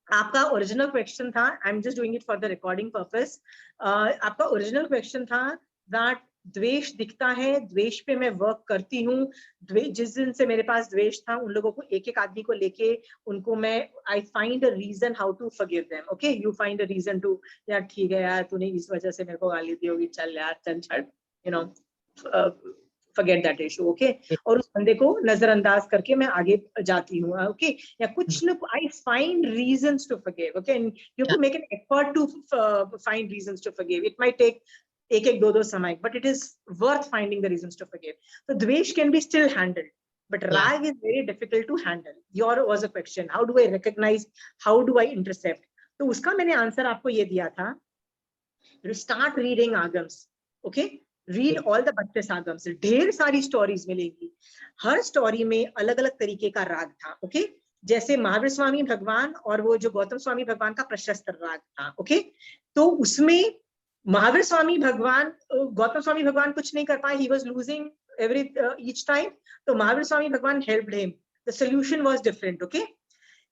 आपका ओरिजिनल क्वेश्चन था, आई am just doing it for the recording purpose. आपका ओरिजिनल क्वेश्चन था दैट द्वेष दिखता है, द्वेष पे मैं वर्क करती हूँ, जिस दिन से मेरे पास द्वेष था उन लोगों को, एक एक आदमी को लेके उनको मैं, I find a reason how to forgive them, okay, you find a reason to, यार ठीक है यार, तूने इस वजह से मेरे को गाली दी होगी, चल यार चल छड़, you know, forget that issue, okay, और उस बंदे को नजरअंदाज करके मैं आगे जाती हूँ, okay, या कुछ न, I find reasons to forgive, okay, and you have to make an effort to find reasons to forgive. It might take एक दो सामायिक, but it is worth finding the reasons to forgive. So द्वेष can be still handled, but rag is very difficult to handle. Your was a question, how do I recognize, how do I intercept? तो उसका मैंने answer आपको ये दिया था, start reading आगम्स, okay, read all the 32 आगम्स, ढेर सारी स्टोरीज मिलेगी, हर स्टोरी में अलग अलग तरीके का राग था, ओके। जैसे महावीर स्वामी भगवान और वो जो गौतम स्वामी भगवान का प्रशस्त राग था, ओके, तो उसमें महावीर स्वामी भगवान, गौतम स्वामी भगवान कुछ नहीं कर पाए, he was losing every each time, तो महावीर स्वामी भगवान helped him, the solution was different, okay.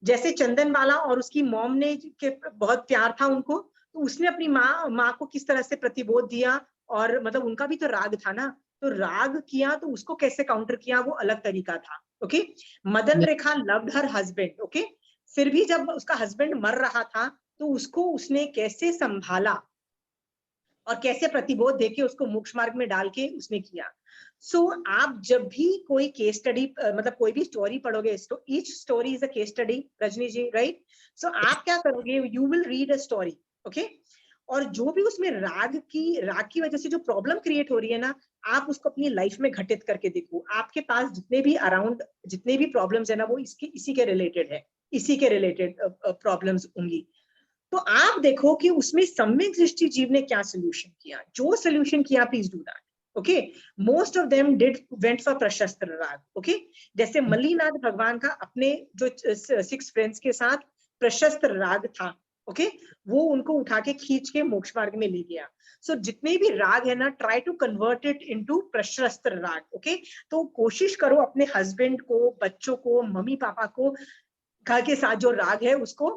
जैसे चंदन वाला और उसकी मॉम ने के बहुत प्यार था उनको, तो उसने अपनी माँ को किस तरह से प्रतिबोध दिया, और मतलब उनका भी तो राग था ना, तो राग किया तो उसको कैसे काउंटर किया वो अलग तरीका था, ओके। मदन रेखा लव्ड हर हस्बैंड, ओके, फिर भी जब उसका हस्बैंड मर रहा था तो उसको उसने कैसे संभाला और कैसे प्रतिबोध देके उसको मोक्ष मार्ग में डाल के उसने किया। सो आप जब भी कोई केस स्टडी मतलब कोई भी स्टोरी पढ़ोगे, each story is a case study, Rajni ji, right. सो आप क्या करोगे, you will read a story, okay, और जो भी उसमें राग की वजह से जो प्रॉब्लम क्रिएट हो रही है ना, आप उसको अपनी लाइफ में घटित करके देखो। आपके पास जितने भी अराउंड जितने भी प्रॉब्लम्स है ना, वो इसी के रिलेटेड है, इसी के रिलेटेड प्रॉब्लम्स होंगी। तो आप देखो कि उसमें सम्यक दृष्टि जीव ने क्या सोल्यूशन किया, जो सोल्यूशन किया please do that, okay. Most of them did went for प्रशस्त्र राग, ओके। जैसे मल्लीनाथ भगवान का अपने जो 6 फ्रेंड्स के साथ प्रशस्त्र राग था, ओके, वो उनको उठा के खींच के मोक्ष मार्ग में ले गया। सो जितने भी राग है ना, try to convert it into प्रशस्त्र राग, ओके। तो कोशिश करो अपने हस्बैंड को, बच्चों को, मम्मी पापा को, घर के साथ जो राग है उसको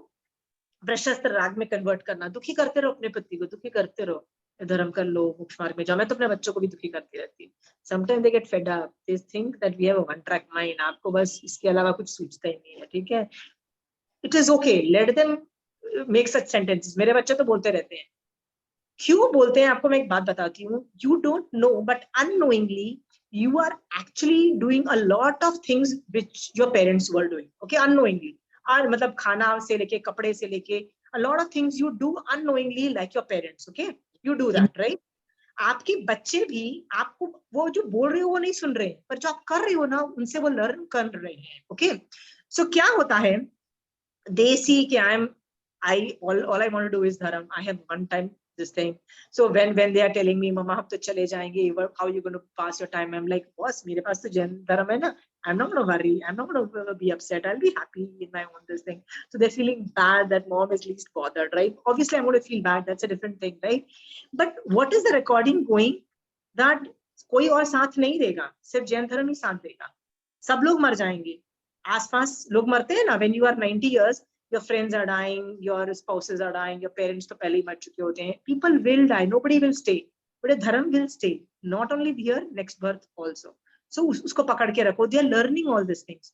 प्रशस्त्र राग में कन्वर्ट करना। दुखी करते रहो अपने पति को, दुखी करते रहो, धर्म कर लो, मोक्ष मार्ग में जाओ। मैं तो अपने बच्चों को भी दुखी करती रहती हूँ। Sometime they get fed up, they think that we have a one track mind, आपको बस इसके अलावा कुछ सूझता ही नहीं है, ठीक है। It is okay, let them make such sentences. मेरे बच्चे तो बोलते रहते हैं। क्यों बोलते हैं आपको मैं एक बात बताती हूँ, you don't know but unknowingly you are actually doing a lot of things which your parents were doing, okay, unknowingly। और मतलब खाना से लेके कपड़े से लेके a lot of things you do unknowingly like your parents, okay, you do that, right। आपके बच्चे भी आपको वो जो बोल रहे हो वो नहीं सुन रहे, पर जो आप कर रहे हो ना उनसे वो लर्न कर रहे हैं, ओके। सो क्या होता है, they see कि all I want to do is dharam, I have one time this thing। So when they are telling me mama hum to chale jayenge, how you going to pass your time, I'm like boss mere paas to dharam hai na, I'm not going to worry, I'm not going to be upset, I'll be happy in my own this thing। So they're feeling bad that mom is least bothered, right। Obviously I'm going to feel bad, that's a different thing, right। But what is the recording going, that कोई और साथ नहीं देगा, सिर्फ जैन धर्म ही साथ देगा, सब लोग मर जाएंगे। आसपास लोग मरते हैं ना, when you are 90 years your friends are dying, your spouses are dying, your parents तो पहले ही मर चुके होते हैं, people will die, nobody will stay, but a dharma will stay, not only here, next birth also। So उसको पकड़ के रखो, they are learning all these things।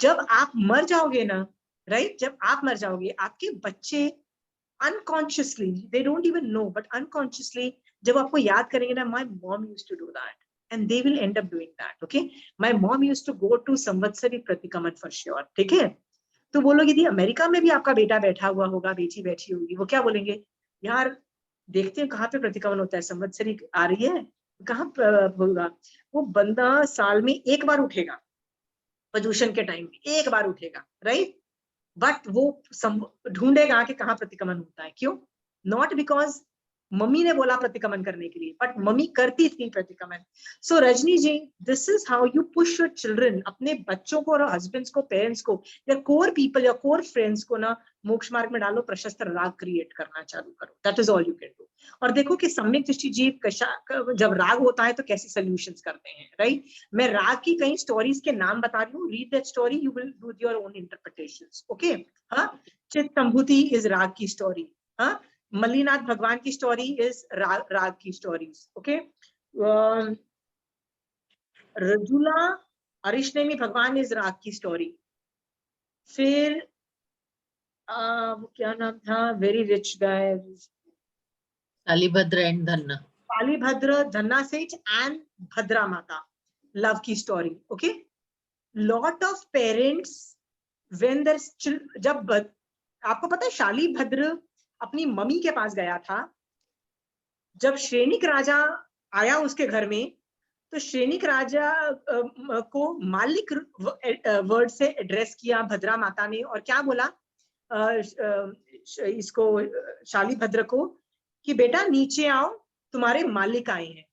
जब आप मर जाओगे ना, right, जब आप मर जाओगे, आपके बच्चे unconsciously, they don't even know, but unconsciously जब आपको याद करेंगे ना, my mom used to do that, and they will end up doing that, okay। My mom used to go to Samvatsari प्रतिक्रमण for sure, ठीक है। तो वो लोग यदि अमेरिका में भी आपका बेटा बैठा हुआ होगा, बेटी बैठी होगी, वो क्या बोलेंगे, यार देखते हैं कहाँ पे प्रतिक्रमण होता है, संवत्सरी आ रही है, कहाँ होगा। वो बंदा साल में एक बार उठेगा, प्रदूषण के टाइम में एक बार उठेगा, राइट। बट वो ढूंढेगा कि कहाँ प्रतिक्रमण होता है, क्यों, नॉट बिकॉज मम्मी ने बोला प्रतिक्रमण करने के लिए, बट मम्मी करती थी प्रतिक्रमण। So Rajni ji, this is how you push your children, अपने बच्चों को और हस्बैंड्स को, पेरेंट्स को, या कोर पीपल या कोर फ्रेंड्स को ना मोक्ष मार्ग में डालो, प्रशस्त राग क्रिएट करना चालू करो, that is all you can do. और देखो कि सम्यक दृष्टि जीव जब राग होता है तो कैसे सोल्यूशंस करते हैं, राइट। मैं राग की कई स्टोरीज के नाम बता रही हूँ, read that story, you will do your own interpretations, okay. हाँ, चित संभूति इज राग की स्टोरी, हाँ, मल्लीनाथ भगवान की स्टोरी इज राग की स्टोरीज, ओके। रजुला अरिशनेमी भगवान इज राग की स्टोरी। फिर क्या नाम था, very rich guy, Kalibhadra and Dhanna, Kalibhadra, Dhanna Seth and Bhadra माता, लव की story, okay. Lot of parents when there, जब आपको पता है शाली भद्र अपनी मम्मी के पास गया था, जब श्रेणिक राजा आया उसके घर में, तो श्रेणिक राजा को मालिक वर्ड से एड्रेस किया भद्रा माता ने, और क्या बोला इसको शालीभद्र को कि बेटा नीचे आओ, तुम्हारे मालिक आए हैं।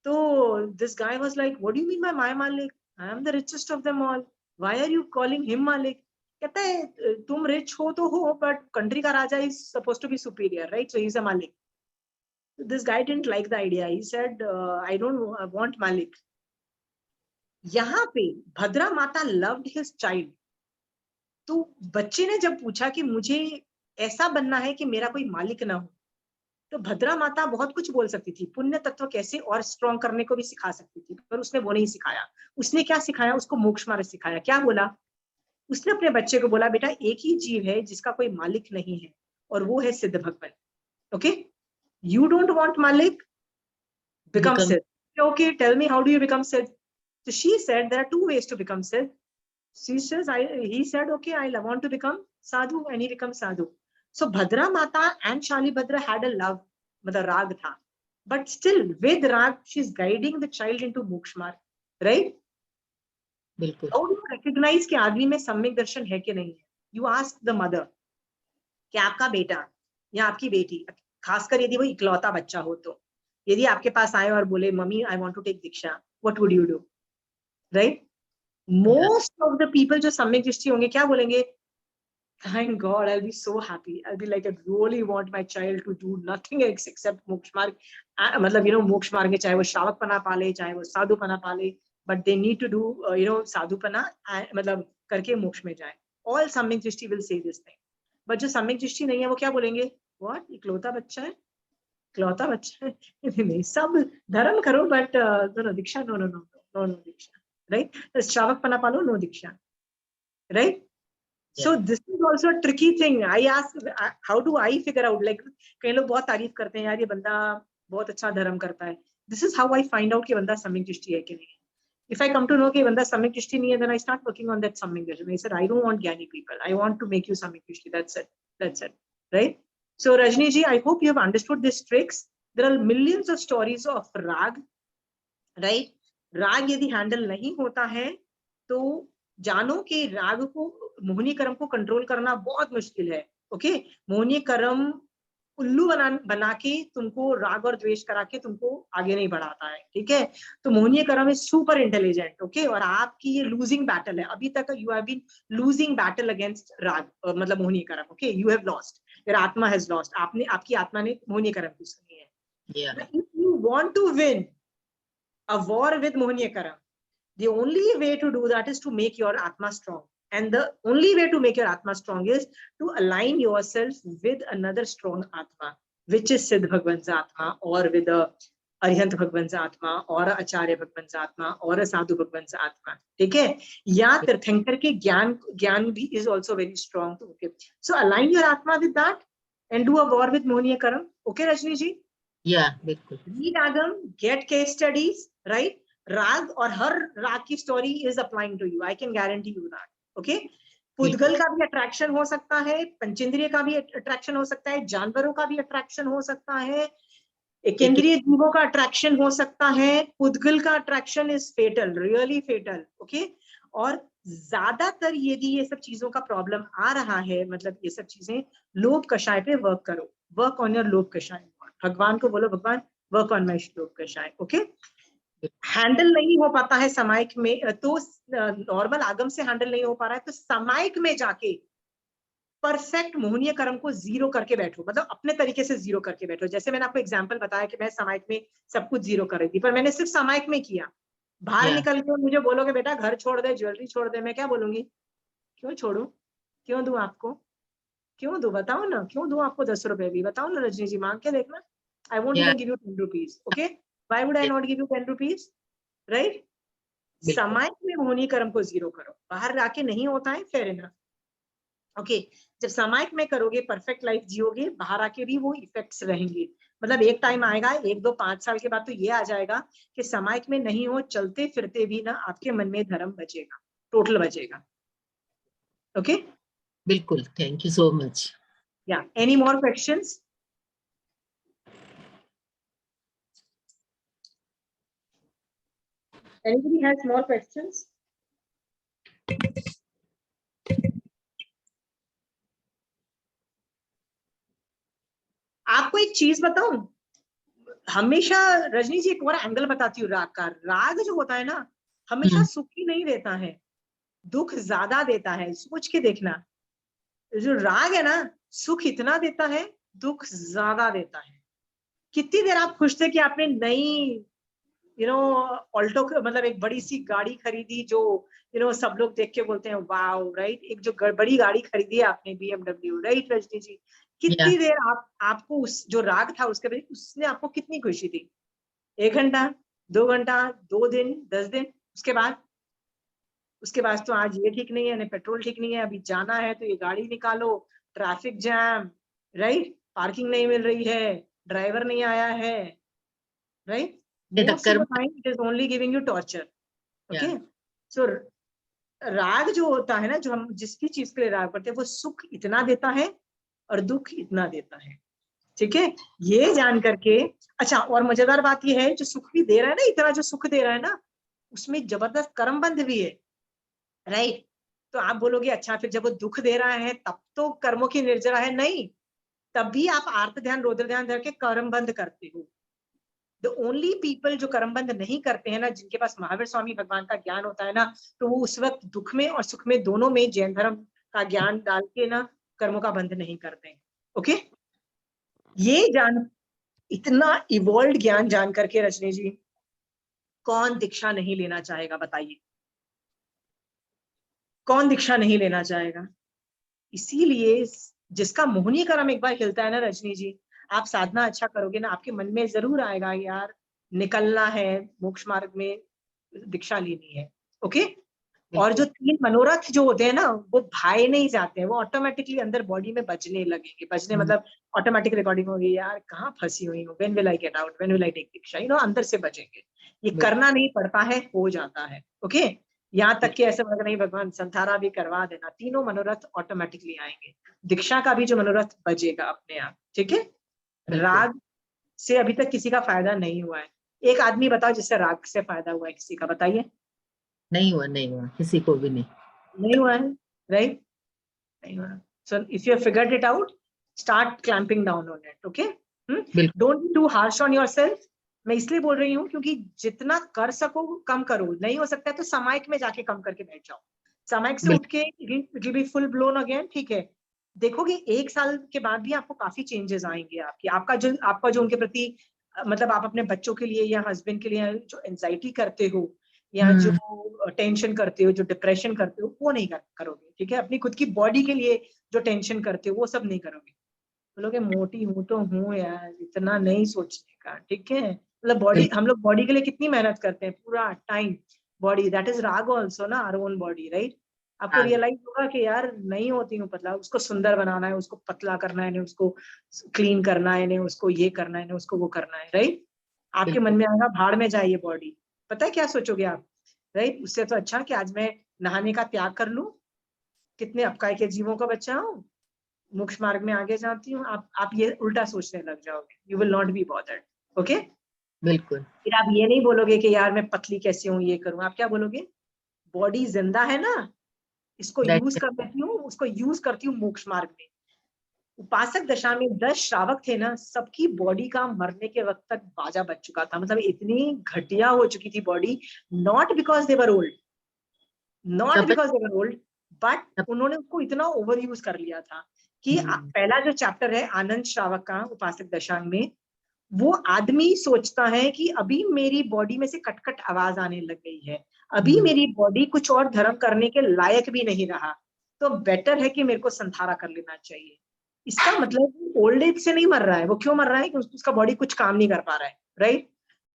तो this guy was like, what do you mean by my मालिक, I am the richest of them all, why are you calling him मालिक। कहता है तुम रिच हो तो हो, बट कंट्री का राजा is supposed to be superior, right, so he is a मालिक। This guy didn't like the idea. He said, I don't want Malik. यहाँ पे भद्रा माता loved his child. तो बच्चे ने जब पूछा कि मुझे ऐसा बनना है कि मेरा कोई मालिक ना हो, तो भद्रा माता बहुत कुछ बोल सकती थी, पुण्य तत्व कैसे और स्ट्रॉन्ग करने को भी सिखा सकती थी, पर उसने वो नहीं सिखाया. उसने क्या सिखाया? उसको मोक्ष मार्ग सिखाया. क्या बोला? उसने अपने बच्चे को बोला, बेटा एक ही जीव है जिसका कोई मालिक नहीं है, और वो है सिद्ध भगवान. ओके, यू डोंट वांट मालिक, become Siddh. Okay, tell me, how do you become Siddh? So she said there are two ways to become Siddh. He said, okay, I want to become sadhu, and he becomes sadhu. So Bhadra Mata and Shalibhadra had a love, matlab rag tha, but still with rag she's guiding the child into moksha marg, right? बिल्कुल. How do you recognize कि आदमी में सम्यक दर्शन है कि नहीं है? You ask the mother कि आपका बेटा या आपकी बेटी, खासकर यदि वो इकलौता बच्चा हो, तो यदि आपके पास आए और बोले, mummy I want to take diksha, what would you do? Right? Most of the people जो सम्यक दृष्टि होंगे क्या बोलेंगे? Thank God, I will be so happy, I will be like, I really want my child to do nothing except moksha marg. मतलब मोक्ष मार्ग में चाहे वो श्रावक पना पाले, चाहे वो साधु पना पाले, but they need to do साधु पना, मतलब करके मोक्ष में जाए. ऑल सम्यक दृष्टि will say this thing. But जो सम्यक दृष्टि नहीं है वो क्या बोलेंगे? व्हाट, इकलौता बच्चा है, इकलौता बच्चा है, नहीं, सब धर्म करो but diksha, no no no no no diksha, right? श्रावक पना पालो, no diksha, right? So this is also a tricky thing. I ask, how do I figure out? Like, कई लोग बहुत तारीफ करते हैं, यार ये बंदा बहुत अच्छा धर्म करता है. This is how I find out कि बंदा सम्यक दृष्टि है कि नहीं. If I come to know कि बंदा सम्यक दृष्टि नहीं है, then I start working on that सम्यक दृष्टि. I said, I don't want ज्ञानी people. I want to make you सम्यक दृष्टि. That's it. That's it. Right? So Rajni ji, I hope you have understood these tricks. There are millions of stories of rag. Right? राग यदि handle नहीं होता है तो जानो कि राग को, मोहनी कर्म को कंट्रोल करना बहुत मुश्किल है. ओके, मोहनी कर्म उल्लू बना के तुमको राग और द्वेष करा के तुमको आगे नहीं बढ़ाता है. ठीक है, तो मोहनी कर्म इज सुपर इंटेलिजेंट. ओके, और आपकी ये लूजिंग बैटल है. अभी तक you have been losing battle against raag, मतलब मोहनी कर्म. Okay, you have lost, your atma has lost. आपकी आत्मा ने मोहनी कर्म की सुनी है. If you want to win a war with Mohniya Karam, the only way to do that is to make your Atma strong. And the only way to make your Atma strong is to align yourself with another strong Atma, which is Siddh Bhagwan's Atma, or with a Arihant Bhagwan's Atma, or a Acharya Bhagwan's Atma, or a Sadhu Bhagwan's Atma. ठीक है, या तीर्थंकर के ज्ञान भी is also very strong. Okay, so align your Atma with that and do a war with Mohniya Karam. Okay, Rajni ji? Yeah, बिल्कुल. Read Agam, get case studies, right? राग और हर राग की story is applying to you. I can guarantee you that. Okay, पुद्गल का भी attraction हो सकता है, पंचेंद्रिय का भी अट्रैक्शन हो सकता है, जानवरों का भी अट्रैक्शन हो सकता है, एकेंद्रिय जीवों का अट्रैक्शन हो सकता है. पुद्गल का attraction is fatal, really fatal. Okay, और ज्यादातर यदि ये सब चीजों का प्रॉब्लम आ रहा है, मतलब ये सब चीजें, लोभ कषाय पे वर्क करो. वर्क ऑन योर लोभ कषाय. भगवान को बोलो, भगवान वर्क ऑन माय लोभ कषाय. ओके, हैंडल नहीं हो पाता है सामायिक में, तो नॉर्मल आगम से हैंडल नहीं हो पा रहा है, तो सामायिक में जाके परफेक्ट मोहनीय कर्म को जीरो करके बैठो. मतलब अपने तरीके से जीरो करके बैठो. जैसे मैंने आपको एग्जांपल बताया कि मैं सामायिक में सब कुछ जीरो कर रही थी, पर मैंने सिर्फ सामायिक में किया. बाहर निकल के मुझे बोलोगे बेटा घर छोड़ दे, ज्वेलरी छोड़ दे, मैं क्या बोलूंगी? क्यों छोड़ू? क्यों दूं आपको? क्यों दूं? बताओ ना, क्यों दूं आपको 10 रुपए भी? बताओ ना रजनी जी, मांग के देखना. I won't even give you 10 rupees. Okay? Why would I not give you 10 rupees? Right? सामायिक में मोहनी कर्म को जीरो करो. बाहर आके नहीं होता है, फेयर इनफ. ओके, जब सामायिक में करोगे परफेक्ट लाइफ जियोगे, बाहर आके भी वो इफेक्ट्स रहेंगे. मतलब एक टाइम आएगा, 1, 2, 5 साल के बाद तो ये आ जाएगा कि सामायिक में नहीं हो, चलते फिरते भी ना आपके मन में धर्म बचेगा, टोटल बचेगा. ओके, बिल्कुल. Thank you so much. या, any more questions? Anybody has more questions? आपको एक चीज बताऊं, हमेशा रजनी जी एक और एंगल बताती हूँ राग का. राग जो होता है ना, हमेशा सुख ही नहीं देता है, दुख ज्यादा देता है. सोच के देखना, जो राग है ना, सुख इतना देता है, दुख ज्यादा देता है. कितनी देर आप खुश थे कि आपने नई ऑल्टो मतलब एक बड़ी सी गाड़ी खरीदी जो सब लोग देख के बोलते हैं वाओ, राइट? एक जो बड़ी गाड़ी खरीदी है आपने, BMW, राइट रजनी जी? या कितनी देर आपको उस जो राग था उसके प्रति, उसने आपको कितनी खुशी दी? 1 घंटा, 2 घंटा, 2 दिन, 10 दिन? उसके बाद तो आज ये ठीक नहीं है, पेट्रोल ठीक नहीं है, अभी जाना है तो ये गाड़ी निकालो, ट्रैफिक जैम, राइट? पार्किंग नहीं मिल रही है, ड्राइवर नहीं आया है, राइट? ये Most of टक्कर the time it is only giving you torture. Okay? या So राग जो होता है ना, जो हम जिसकी चीज के लिए राग करते हैं, वो सुख इतना देता है और दुख इतना देता है। ठीक है, ये जान करके। अच्छा, और मजेदार बात ये है, जो सुख भी दे रहा है ना, इतना जो सुख दे रहा है ना, उसमें जबरदस्त कर्मबंध भी है, राइट? तो आप बोलोगे अच्छा फिर जब वो दुख दे रहा है तब तो कर्मों की निर्जरा है? नहीं, तब भी आप आर्त ध्यान रौद्र ध्यान धर के कर्मबंध करते हो। द ओनली पीपल जो कर्मबंध नहीं करते हैं ना, जिनके पास महावीर स्वामी भगवान का ज्ञान होता है ना, तो वो उस वक्त दुख में और सुख में दोनों में जैन धर्म का ज्ञान डाल के ना कर्मों का बंध नहीं करते हैं। ओके, ये जान, इतना इवॉल्व ज्ञान जान करके रजनी जी, कौन दीक्षा नहीं लेना चाहेगा? बताइए, कौन दीक्षा नहीं लेना चाहेगा? इसीलिए जिसका मोहनी कर्म एक बार हिलता है ना रजनी जी, आप साधना अच्छा करोगे ना, आपके मन में जरूर आएगा यार निकलना है मोक्ष मार्ग में, दीक्षा लेनी है। ओके, और जो 3 मनोरथ जो होते हैं ना, वो भाए नहीं जाते हैं, वो ऑटोमेटिकली अंदर बॉडी में बजने लगेंगे। बजने मतलब ऑटोमेटिक रिकॉर्डिंग होगी, यार कहाँ फंसी हुई हूँ, when will I get out, when will I take दीक्षा, अंदर से बजेंगे। ये करना नहीं पड़ता है, हो जाता है। ओके, यहाँ तक कि ऐसे लग नहीं भगवान संथारा भी करवा देना, तीनों मनोरथ ऑटोमेटिकली आएंगे। दीक्षा का भी जो मनोरथ बजेगा अपने आप। ठीक है, राग से अभी तक किसी का फायदा नहीं हुआ है। एक आदमी बताओ जिससे राग से फायदा हुआ है किसी का, बताइए। नहीं हुआ किसी को भी नहीं हुआ है, राइट? नहीं हुआ। So if you have figured it out, start clamping down on it. Okay? Don't be too harsh on yourself. मैं इसलिए बोल रही हूँ क्योंकि जितना कर सको कम करो, नहीं हो सकता है तो सामायिक में जाके कम करके बैठ जाओ। सामायिक से उठ के it will B full blown again. ठीक है, देखोगे 1 साल के बाद भी आपको काफी चेंजेस आएंगे। आपका जो उनके प्रति मतलब आप अपने बच्चों के लिए या हस्बैंड के लिए जो एंजाइटी करते हो या जो टेंशन करते हो, जो डिप्रेशन करते हो, वो नहीं करोगे। ठीक है, अपनी खुद की बॉडी के लिए जो टेंशन करते हो वो सब नहीं करोगे। बोलोगे मोटी हूं तो हूँ यार, इतना नहीं सोचने का। ठीक है, मतलब बॉडी, हम लोग बॉडी के लिए कितनी मेहनत करते हैं पूरा टाइम। बॉडी दैट इज राग ऑल्सो ना, आवर ओन बॉडी, राइट? आपको रियलाइज होगा कि यार नहीं होती हूँ पतला, उसको सुंदर बनाना है, उसको पतला करना है, उसको क्लीन करना है, उसको ये करना है, उसको वो करना है, राइट? आपके मन में आएगा भाड़ में जाए ये बॉडी। पता है क्या सोचोगे आप, राइट? उससे तो अच्छा कि आज मैं नहाने का त्याग कर लूं, कितने अपकाय के जीवों का बच्चा हूँ, मोक्ष मार्ग में आगे जाती हूँ। आप ये उल्टा सोचने लग जाओगे, you will not be bothered. Okay, बिल्कुल। फिर आप ये नहीं बोलोगे कि यार मैं पतली कैसे हूँ, ये करूँ। आप क्या बोलोगे? बॉडी जिंदा है ना, इसको यूज कर लेती हूँ, उसको यूज करती हूँ मोक्ष मार्ग में। उपासक दशा में 10 श्रावक थे ना, सबकी बॉडी का मरने के वक्त तक बाजा बज चुका था। मतलब इतनी घटिया हो चुकी थी body, not because they were old, but उन्होंने उसको इतना ओवर यूज कर लिया था कि पहला जो चैप्टर है आनंद श्रावक का उपासक दशांग में, वो आदमी सोचता है कि अभी मेरी बॉडी में से कटकट आवाज आने लग गई है, अभी मेरी बॉडी कुछ और धर्म करने के लायक भी नहीं रहा, तो बेटर है कि मेरे को संथारा कर लेना चाहिए। इसका मतलब ओल्ड एज से नहीं मर रहा है। वो क्यों मर रहा है? कि उसका बॉडी कुछ काम नहीं कर पा रहा है, राइट?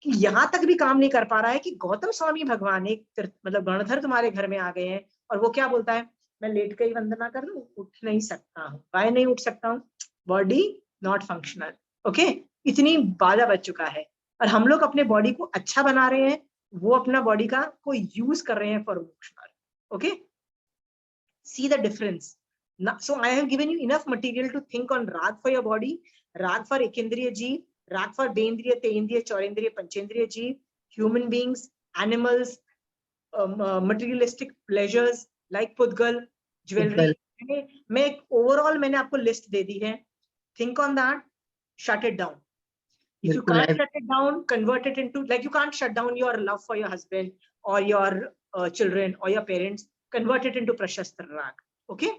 कि यहाँ तक भी काम नहीं कर पा रहा है कि गौतम स्वामी भगवान एक मतलब गणधर तुम्हारे घर में आ गए हैं और वो क्या बोलता है, मैं लेट के ही वंदना कर लूं, उठ नहीं सकता हूँ। वाई नहीं उठ सकता हूँ? Body not functional. ओके, इतनी बाधा बच चुका है और हम लोग अपने बॉडी को अच्छा बना रहे हैं, वो अपना बॉडी का कोई यूज कर रहे हैं फॉर मोक्ष मार्ग। Okay, see the difference. So I have given you enough material to think on rag for your body, rag for ekindriya jeev, rag for beindriya, teindriya, chaurindriya, panchendriya jeev, human beings, animals, materialistic pleasures like pudgal, jewelry. मैं overall मैंने आपको list दे दी है, think on that, shut it down. If you can't shut it down, convert it into, like you can't shut down your love for your husband or your children or your parents, convert it into prashastra rag. Okay,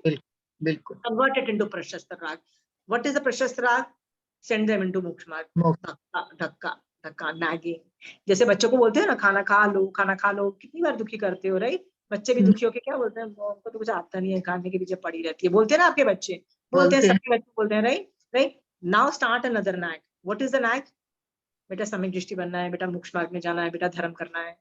बिल्कुल convert it into prashastra rag. What is the prashastra rag? send them into मोक्ष मार्ग। मोक्ष। धक्का धक्का nagging, जैसे बच्चों को बोलते हैं ना खाना खा लो, खाना खा लो, कितनी बार दुखी करते हो, राइट? बच्चे भी दुखी होके क्या बोलते हैं, उनको तो कुछ आता नहीं है, खाने के पीछे पड़ी रहती है, बोलते हैं ना आपके बच्चे, बोलते हैं, सबके बच्चे बोलते हैं, right? Right, now start another nag. What is the nag? बेटा सम्यक दृष्टि बनना है, बेटा मोक्ष मार्ग में जाना है, बेटा धर्म करना है,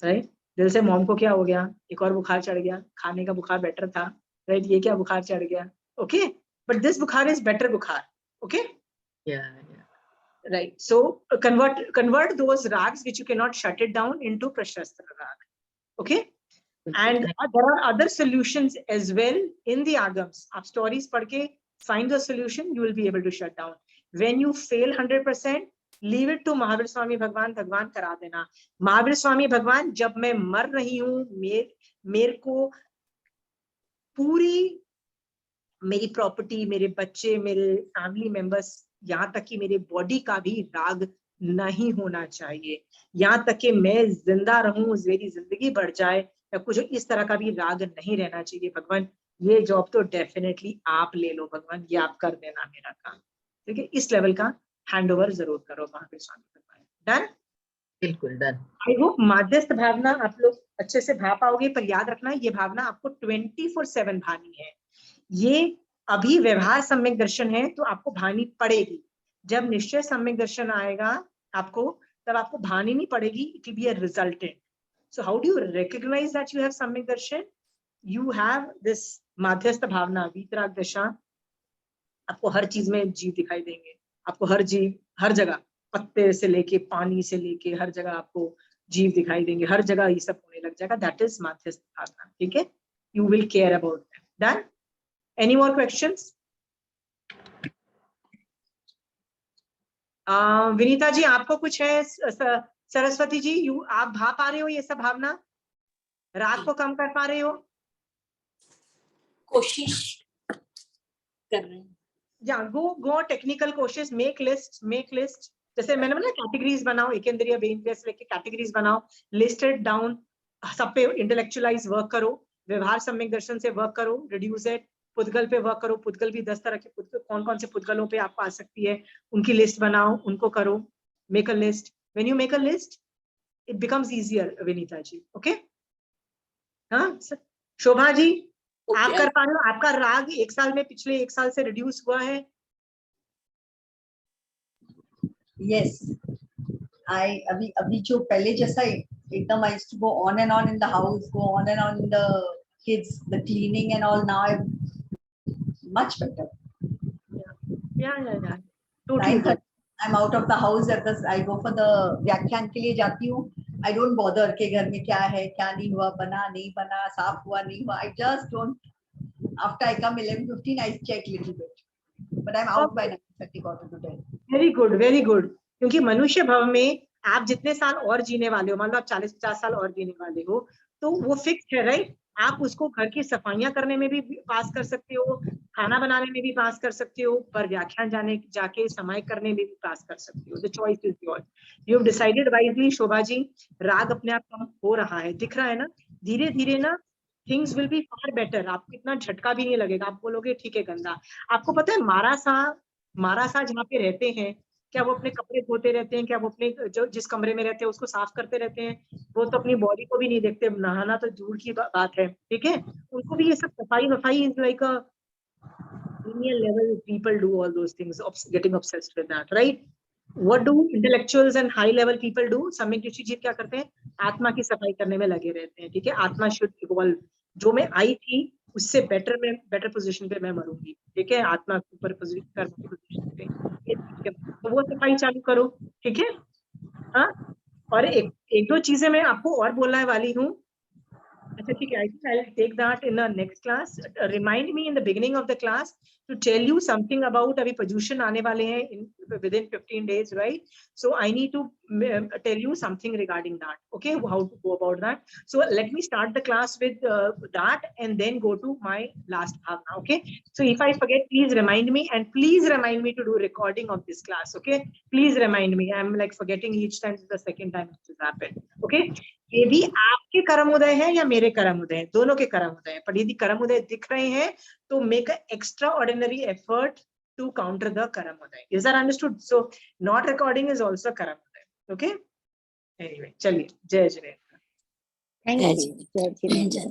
राइट? दिल से मॉम को क्या हो गया, एक और बुखार चढ़ गया, खाने का बुखार बेटर था, राइट? ये क्या बुखार चढ़ गया, ओके, बट दिस बुखार इज बेटर बुखार, okay, right? So convert those rags which you cannot shut it down into prashastra rag, okay? And there are other solutions as well in the agams. आप stories पढ़ के find the solution, you will be able to shut down. When you fail 100%, leave it to Mahavir Swami भगवान, भगवान करा देना। महावीर स्वामी भगवान, जब मैं मर रही हूँ, मेरे को पूरी मेरी प्रॉपर्टी, मेरे बच्चे, मेरे फैमिली मेंबर्स, यहाँ तक कि मेरे बॉडी का भी राग नहीं होना चाहिए, यहाँ तक कि मैं जिंदा रहूं, मेरी जिंदगी बढ़ जाए, या कुछ इस तरह का भी राग नहीं रहना चाहिए। भगवान ये जॉब तो डेफिनेटली आप ले लो, भगवान ये आप कर देना मेरा काम, ठीक है? इस लेवल का हैंड ओवर जरूर करो महावीर स्वामी भगवान। डन? बिल्कुल डन। आई होप माध्यस्थ भावना आप लोग अच्छे से भा पाओगे, पर याद रखना ये भावना आपको 24/7 भानी है। ये अभी व्यवहार सम्यक दर्शन है तो आपको भानी पड़ेगी, जब निश्चय सम्यक दर्शन आएगा आपको, तब आपको भानी नहीं पड़ेगी, it will be a resultant. So how do you recognise that you have samyak darshan? You have this madhyastha bhavna, vitrag dasha, आपको हर चीज में जीव दिखाई देंगे, आपको हर जीव, हर जगह, पत्ते से लेके पानी से लेके हर जगह आपको जीव दिखाई देंगे, हर जगह ये सब होने लग जाएगा। दैट इज माध्यस्थ भावना, ठीक है? You will care about that. Done? Any more questions? Vinita ji आपको कुछ है? सरस्वती जी आप भा पा रहे हो ये सब भावना? राग को कम कर पा रहे हो? कोशिश कर रहे हैं। या गो टेक्निकल कोशिश, मेक लिस्ट, जैसे मैंने बोला कैटेगरीज बनाओ, एकेंद्रिय बेंद्रिय से लेके कैटेगरीज बनाओ, लिस्टेड डाउन, सब पे इंटेलेक्चुअलाइज वर्क करो, व्यवहार सम्यक दर्शन से वर्क करो, रिड्यूस इट, पुद्गल पे वर्क करो, पुद्गल भी 10 तरह के पुद्गल, कौन कौन से पुद्गलों पे आपको आ सकती है उनकी लिस्ट बनाओ, उनको करो, make a list. When you make a list it becomes easier Vinita ji, okay? हाँ शोभा जी आप कर पा रहे हो? आपका राग एक साल में, पिछले एक साल से रिड्यूस हुआ है? यस, अभी जो पहले जैसा एकदम I used to go on and on in the house, go on and on in the kids, the cleaning and all, now I'm much better. Yeah. Totally. I'm out of the house at this, I go for the व्याख्यान के लिए जाती हूँ. I don't bother के घर में क्या है, क्या नहीं हुआ, बना नहीं बना, साफ हुआ नहीं हुआ. I just don't. After I come 11:15, I check little bit. But I'm out by 9:30, 9:45. Very good, very good. क्योंकि मनुष्य भव में आप जितने साल और जीने वाले हो, मान लो आप 40-50 साल और जीने वाले हो, तो वो फिक्स है, राइट? आप उसको घर की सफाइयां करने में भी पास कर सकते हो, खाना बनाने में भी पास कर सकते हो, पर व्याख्यान जाके समय करने में भी पास कर सकते हो। The choice is yours, you have decided wisely. Shobha ji राग अपने आप कम हो रहा है, दिख रहा है ना? धीरे धीरे ना things will be far better, आपको इतना झटका भी नहीं लगेगा, आप बोलोगे ठीक है गंदा। आपको पता है मारासा जहाँ पे रहते हैं, क्या वो अपने कपड़े धोते रहते हैं? क्या वो अपने जो जिस कमरे में रहते हैं उसको साफ करते रहते हैं? वो तो अपनी बॉडी को भी नहीं देखते, नहाना तो दूर की बात है, ठीक है? उनको भी ये सब सफाई is like a menial level. People do all those things, getting obsessed with that, right? What do intellectuals and high level people do? सम्यक दृष्टि जी क्या करते हैं? आत्मा की सफाई करने में लगे रहते हैं, ठीक है? आत्मा शुड इवॉल्व, जो मैं आई थी उससे बेटर पोजीशन पे मैं मरूंगी, ठीक है? आत्मा के ऊपर पोजीशन पे, तो वो सफाई चालू करो, ठीक है? हाँ, और एक दो चीजें मैं आपको और बोलने वाली हूँ। अच्छा ठीक है, I'll take that in the next class. Remind me in the beginning of the class to tell you something about अभी प्रदूषण आने वाले हैं within 15 days, right? So I need to tell you something regarding that. Okay, how to go about that. So let me start the class with that and then go to my last bhavna. Okay. So if I forget, please remind me, and please remind me to do recording of this class. Okay. Please remind me. I'm like forgetting each time. This is the second time this has happened. Okay. ये भी आपके कर्म उदय है या मेरे कर्म उदय है? दोनों के कर्म उदय है, पर यदि कर्म उदय दिख रहे हैं तो make a extra ordinary effort to counter the Karamodaya. Is that understood? So not recording is also Karamodaya. Okay. Anyway, chaliye. Jai Jai. Thank Jai you. Jai Jai. Jai.